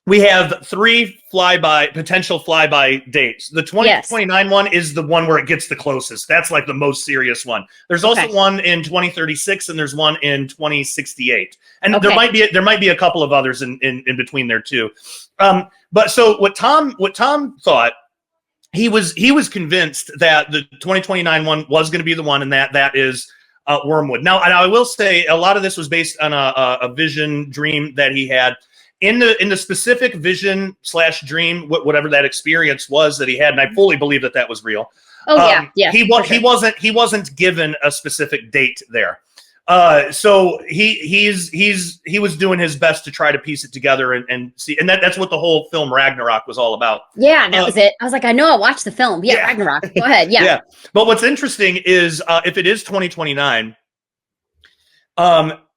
we have 3 potential flyby dates. The 2029 one is the one where it gets the closest. That's like the most serious one. There's also one in 2036 and there's one in 2068. And there might be a couple of others in between there too. But so what Tom thought, he was convinced that the 2029 one was going to be the one, and that is Wormwood. Now, and I will say a lot of this was based on a vision dream that he had. In the specific vision / dream, whatever that experience was that he had, and I fully believe that was real. Oh yeah. He wasn't given a specific date there. So he was doing his best to try to piece it together and see, and that's what the whole film Ragnarok was all about. Yeah, that was it. I was like, I know I watched the film. Yeah, Ragnarok. Go ahead. Yeah. Yeah. But what's interesting is if it is 2029,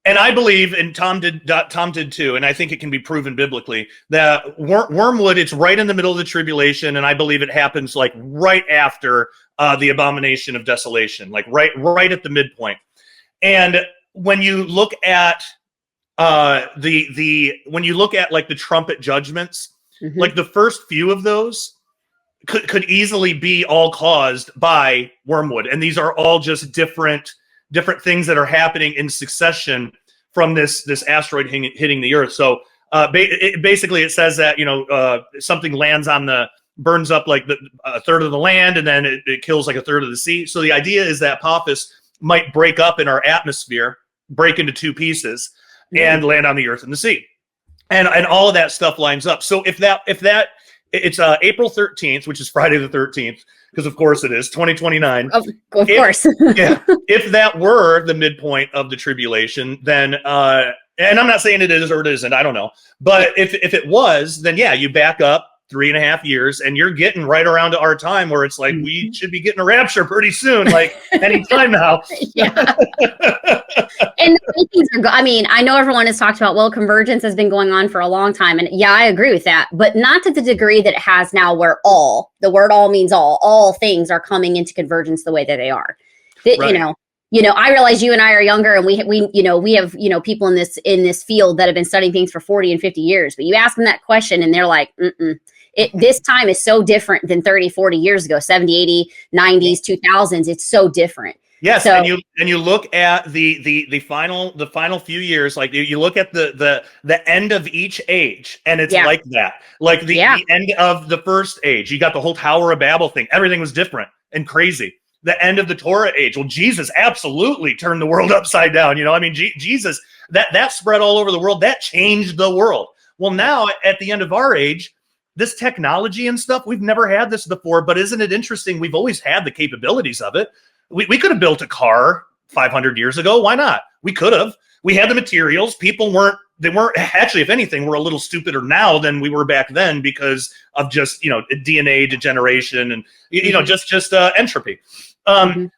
and I believe, and Tom did too, and I think it can be proven biblically that Wormwood, it's right in the middle of the tribulation, and I believe it happens like right after the abomination of desolation, like right at the midpoint. And when you look at when you look at like the trumpet judgments, like the first few of those could easily be all caused by Wormwood, and these are all just different things that are happening in succession from this asteroid hitting the Earth. So basically, it says that something lands burns up like a third of the land, and then it kills like a third of the sea. So the idea is that Apophis might break up in our atmosphere, break into 2 pieces, and land on the Earth and the sea, and all of that stuff lines up. So if it's April 13th, which is Friday the 13th, because of course it is 2029. Of course. If that were the midpoint of the tribulation, then and I'm not saying it is or it isn't, I don't know. But if it was, then you back up 3.5 years, and you're getting right around to our time where it's like we should be getting a rapture pretty soon, like anytime now. Yeah. And the rankings are I mean, I know everyone has talked about, well, convergence has been going on for a long time. And yeah, I agree with that, but not to the degree that it has now where the word all means all things are coming into convergence the way that they are. That, Right. I realize you and I are younger, and we have, people in this field that have been studying things for 40 and 50 years, but you ask them that question and they're like, this time is so different than 30, 40 years ago, 70, 80, 90s, 2000s. It's so different. Yes, so, and you look at the final few years, like you look at the end of each age, and it's like that. Like the end of the first age, you got the whole Tower of Babel thing. Everything was different and crazy. The end of the Torah age. Well, Jesus absolutely turned the world upside down. I mean, Jesus, that spread all over the world. That changed the world. Well, now at the end of our age, this technology and stuff, we've never had this before, but isn't it interesting? We've always had the capabilities of it. We could have built a car 500 years ago. Why not? We could have. We had the materials. People weren't actually, if anything, we're a little stupider now than we were back then because of just, DNA degeneration and, just entropy.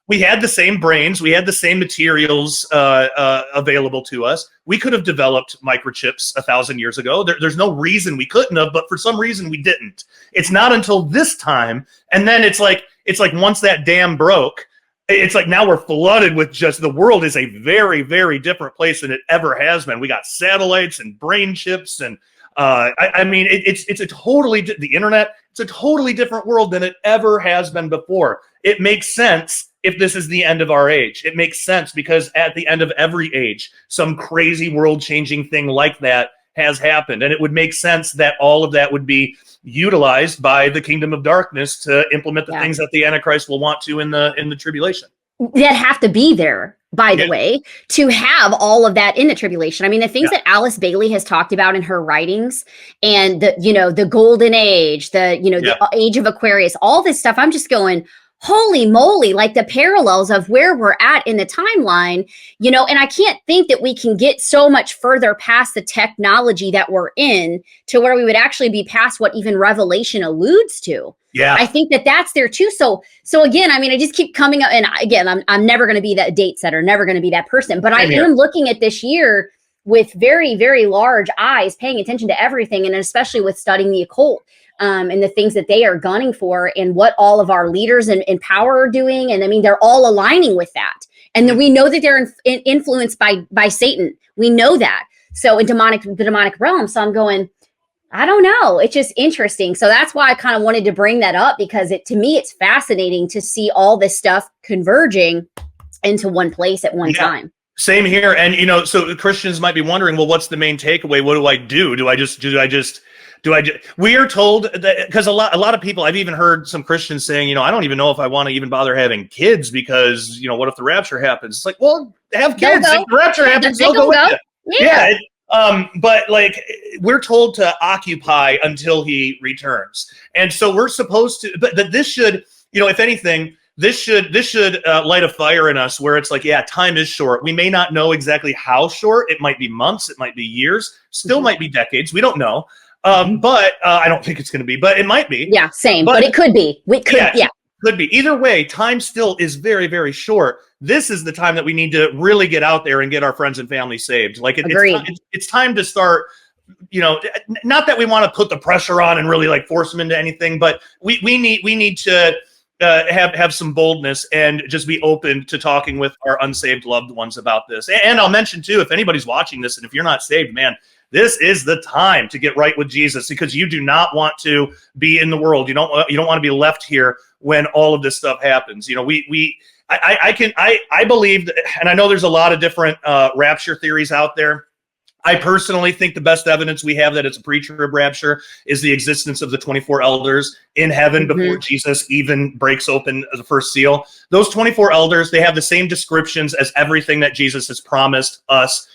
We had the same brains. We had the same materials available to us. We could have developed microchips 1,000 years ago. There's no reason we couldn't have, but for some reason we didn't. It's not until this time. And then it's like once that dam broke, it's like now we're flooded with just the world is a very, very different place than it ever has been. We got satellites and brain chips. And I mean, it's a totally, the internet, it's a totally different world than it ever has been before. It makes sense if this is the end of our age. It makes sense because at the end of every age, some crazy world-changing thing like that has happened. And it would make sense that all of that would be utilized by the kingdom of darkness to implement the things that the Antichrist will want to in the tribulation. That have to be there, by the way, to have all of that in the tribulation. I mean, the things that Alice Bailey has talked about in her writings and the golden age, the age of Aquarius, all this stuff, I'm just going, holy moly, like the parallels of where we're at in the timeline, and I can't think that we can get so much further past the technology that we're in to where we would actually be past what even Revelation alludes to. Yeah. I think that that's there too. So again, I mean, I just keep coming up, and again, I'm never going to be that date setter, never going to be that person, but I am looking at this year with very, very large eyes, paying attention to everything, and especially with studying the occult. And the things that they are gunning for and what all of our leaders in power are doing. And I mean, they're all aligning with that. And then we know that they're influenced by Satan. We know that. So in the demonic realm. So I'm going, I don't know. It's just interesting. So that's why I kind of wanted to bring that up, because to me, it's fascinating to see all this stuff converging into one place at one time. Same here. And, so Christians might be wondering, well, what's the main takeaway? What do I do? Do I just we are told that, because a lot of people, I've even heard some Christians saying, I don't even know if I want to even bother having kids because, what if the rapture happens? It's like, well, have kids. If the rapture happens, they'll go with you. Yeah. But like we're told to occupy until he returns. And so we're supposed to, but this should, if anything, this should light a fire in us where it's like, time is short. We may not know exactly how short. It might be months. It might be years, still might be decades. We don't know. But I don't think it's going to be, but it might be. Yeah, same. But it could be. Could be. Either way, time still is very, very short. This is the time that we need to really get out there and get our friends and family saved. Like it's time to start. Not that we want to put the pressure on and really like force them into anything, but we need to have some boldness and just be open to talking with our unsaved loved ones about this. And I'll mention too, if anybody's watching this and if you're not saved, man, this is the time to get right with Jesus, because you do not want to be in the world. You don't want to be left here when all of this stuff happens. I believe that, and I know there's a lot of different rapture theories out there. I personally think the best evidence we have that it's a pre-trib rapture is the existence of the 24 elders in heaven before Jesus even breaks open the first seal. Those 24 elders, they have the same descriptions as everything that Jesus has promised us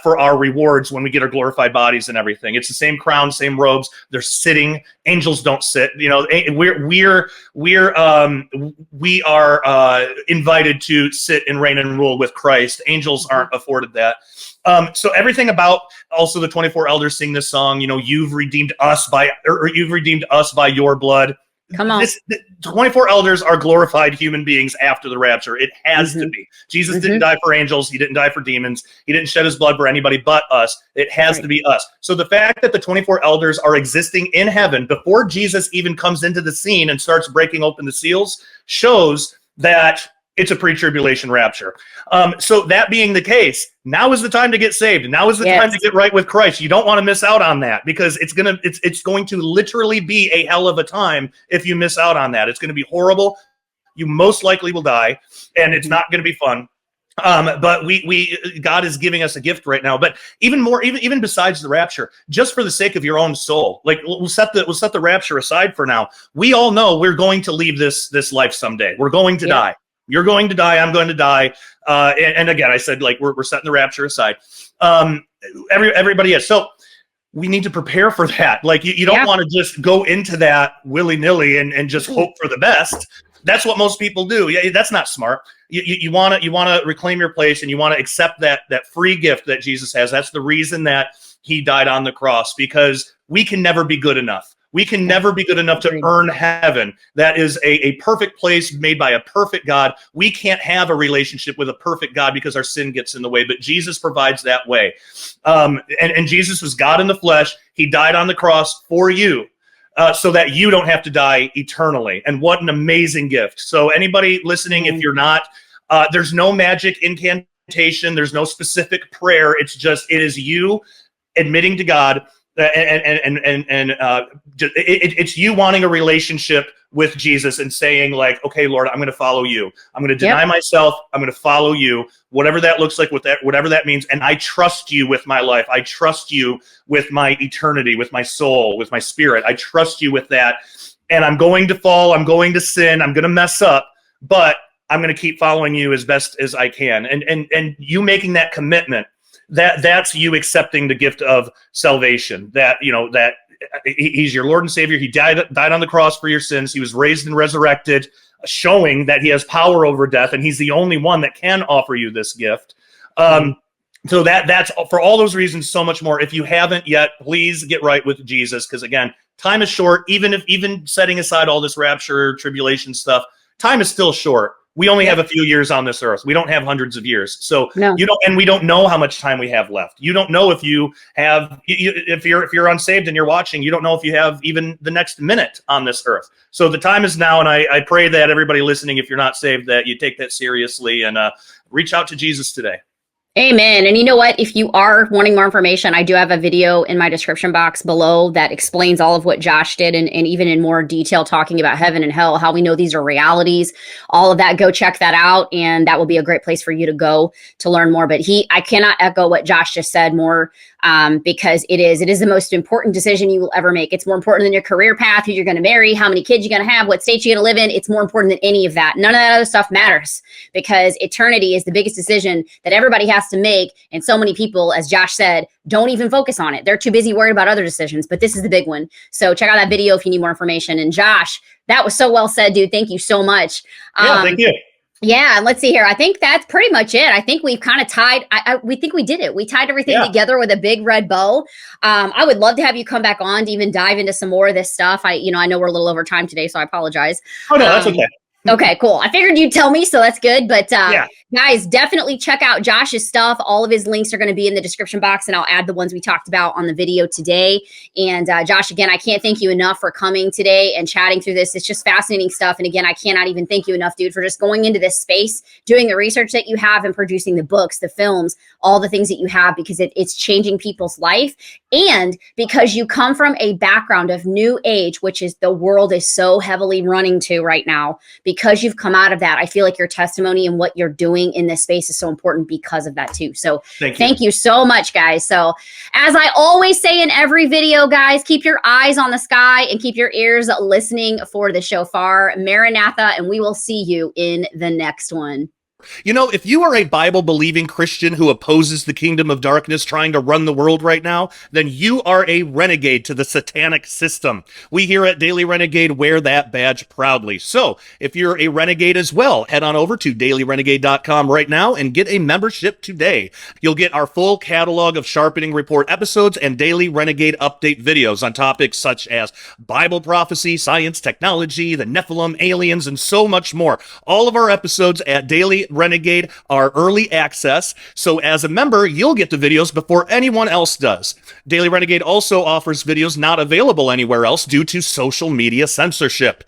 for our rewards when we get our glorified bodies and everything. It's the same crown, same robes. They're sitting. Angels don't sit. You know, we are invited to sit and reign and rule with Christ. Angels aren't afforded that. So everything about also the 24 elders sing this song. You know, you've redeemed us by your blood. Come on. The 24 elders are glorified human beings after the rapture. It has to be. Jesus didn't die for angels. He didn't die for demons. He didn't shed his blood for anybody but us. It has to be us. So the fact that the 24 elders are existing in heaven before Jesus even comes into the scene and starts breaking open the seals shows that it's a pre-tribulation rapture. So that being the case, now is the time to get saved. Now is the time to get right with Christ. You don't want to miss out on that because it's going to literally be a hell of a time if you miss out on that. It's going to be horrible. You most likely will die, and it's not going to be fun. But God is giving us a gift right now. But even besides the rapture, just for the sake of your own soul, like we'll set the rapture aside for now. We all know we're going to leave this life someday. We're going to die. You're going to die. I'm going to die. And again, I said, like, we're setting the rapture aside. Everybody is. So we need to prepare for that. Like, you don't want to just go into that willy-nilly and just hope for the best. That's what most people do. Yeah, that's not smart. You want to reclaim your place, and you want to accept that free gift that Jesus has. That's the reason that he died on the cross, because we can never be good enough. We can never be good enough to earn heaven. That is a perfect place made by a perfect God. We can't have a relationship with a perfect God because our sin gets in the way, but Jesus provides that way. And Jesus was God in the flesh. He died on the cross for you so that you don't have to die eternally. And what an amazing gift. So anybody listening, if you're not, there's no magic incantation. There's no specific prayer. It is you admitting to God. It's you wanting a relationship with Jesus and saying, like, okay, Lord, I'm going to follow you. I'm going to deny myself. I'm going to follow you, whatever that looks like, whatever that means. And I trust you with my life. I trust you with my eternity, with my soul, with my spirit. I trust you with that. And I'm going to fall. I'm going to sin. I'm going to mess up, but I'm going to keep following you as best as I can. And you making that commitment, that's you accepting the gift of salvation, that he's your Lord and Savior. He died on the cross for your sins. He was raised and resurrected, showing that he has power over death, and he's the only one that can offer you this gift. So that's for all those reasons, so much more. If you haven't yet, please get right with Jesus, because again, time is short. Even setting aside all this rapture, tribulation stuff, time is still short. We only have a few years on this earth. We don't have hundreds of years. So and we don't know how much time we have left. You don't know if you have, if you're unsaved and you're watching, you don't know if you have even the next minute on this earth. So the time is now. And I pray that everybody listening, if you're not saved, that you take that seriously and reach out to Jesus today. Amen. And you know what? If you are wanting more information, I do have a video in my description box below that explains all of what Josh did, and even in more detail talking about heaven and hell, how we know these are realities, all of that. Go check that out. And that will be a great place for you to go to learn more. But I cannot echo what Josh just said more, because it is the most important decision you will ever make. It's more important than your career path, who you're going to marry, how many kids you're going to have, what state you're going to live in. It's more important than any of that. None of that other stuff matters, because eternity is the biggest decision that everybody has to make. And so many people, as Josh said, don't even focus on it. They're too busy worried about other decisions, but this is the big one. So check out that video if you need more information. And Josh, that was so well said, dude. Thank you so much. Thank you. Yeah, and let's see here. I think that's pretty much it. I think we've kind of tied. We think we did it. We tied everything together with a big red bow. I would love to have you come back on to even dive into some more of this stuff. I know we're a little over time today, so I apologize. Oh no, that's okay. Okay, cool. I figured you'd tell me, so that's good. But guys, definitely check out Josh's stuff. All of his links are going to be in the description box, and I'll add the ones we talked about on the video today. And Josh, again, I can't thank you enough for coming today and chatting through this. It's just fascinating stuff. And again, I cannot even thank you enough, dude, for just going into this space, doing the research that you have, and producing the books, the films, all the things that you have, because it's changing people's life. And because you come from a background of new age, which is the world is so heavily running to right now, because you've come out of that, I feel like your testimony and what you're doing in this space is so important because of that too. So thank you so much, guys. So as I always say in every video, guys, keep your eyes on the sky and keep your ears listening for the shofar. Maranatha, and we will see you in the next one. You know, if you are a Bible believing Christian who opposes the kingdom of darkness trying to run the world right now, then you are a renegade to the satanic system. We here at Daily Renegade wear that badge proudly. So if you're a renegade as well, head on over to dailyrenegade.com right now and get a membership today. You'll get our full catalog of Sharpening Report episodes and Daily Renegade update videos on topics such as Bible prophecy, science, technology, the Nephilim, aliens, and so much more. All of our episodes at Daily Renegade are early access, so as a member, you'll get the videos before anyone else does. Daily Renegade also offers videos not available anywhere else due to social media censorship.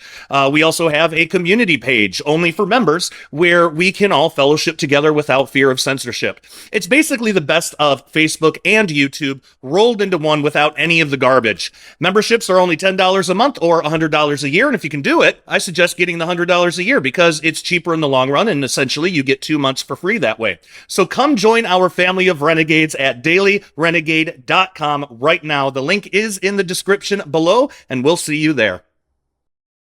We also have a community page only for members where we can all fellowship together without fear of censorship. It's basically the best of Facebook and YouTube rolled into one without any of the garbage. Memberships are only $10 a month or $100 a year, and if you can do it, I suggest getting the $100 a year because it's cheaper in the long run, and essentially you get 2 months for free that way. So come join our family of renegades at dailyrenegade.com right now. The link is in the description below, and we'll see you there.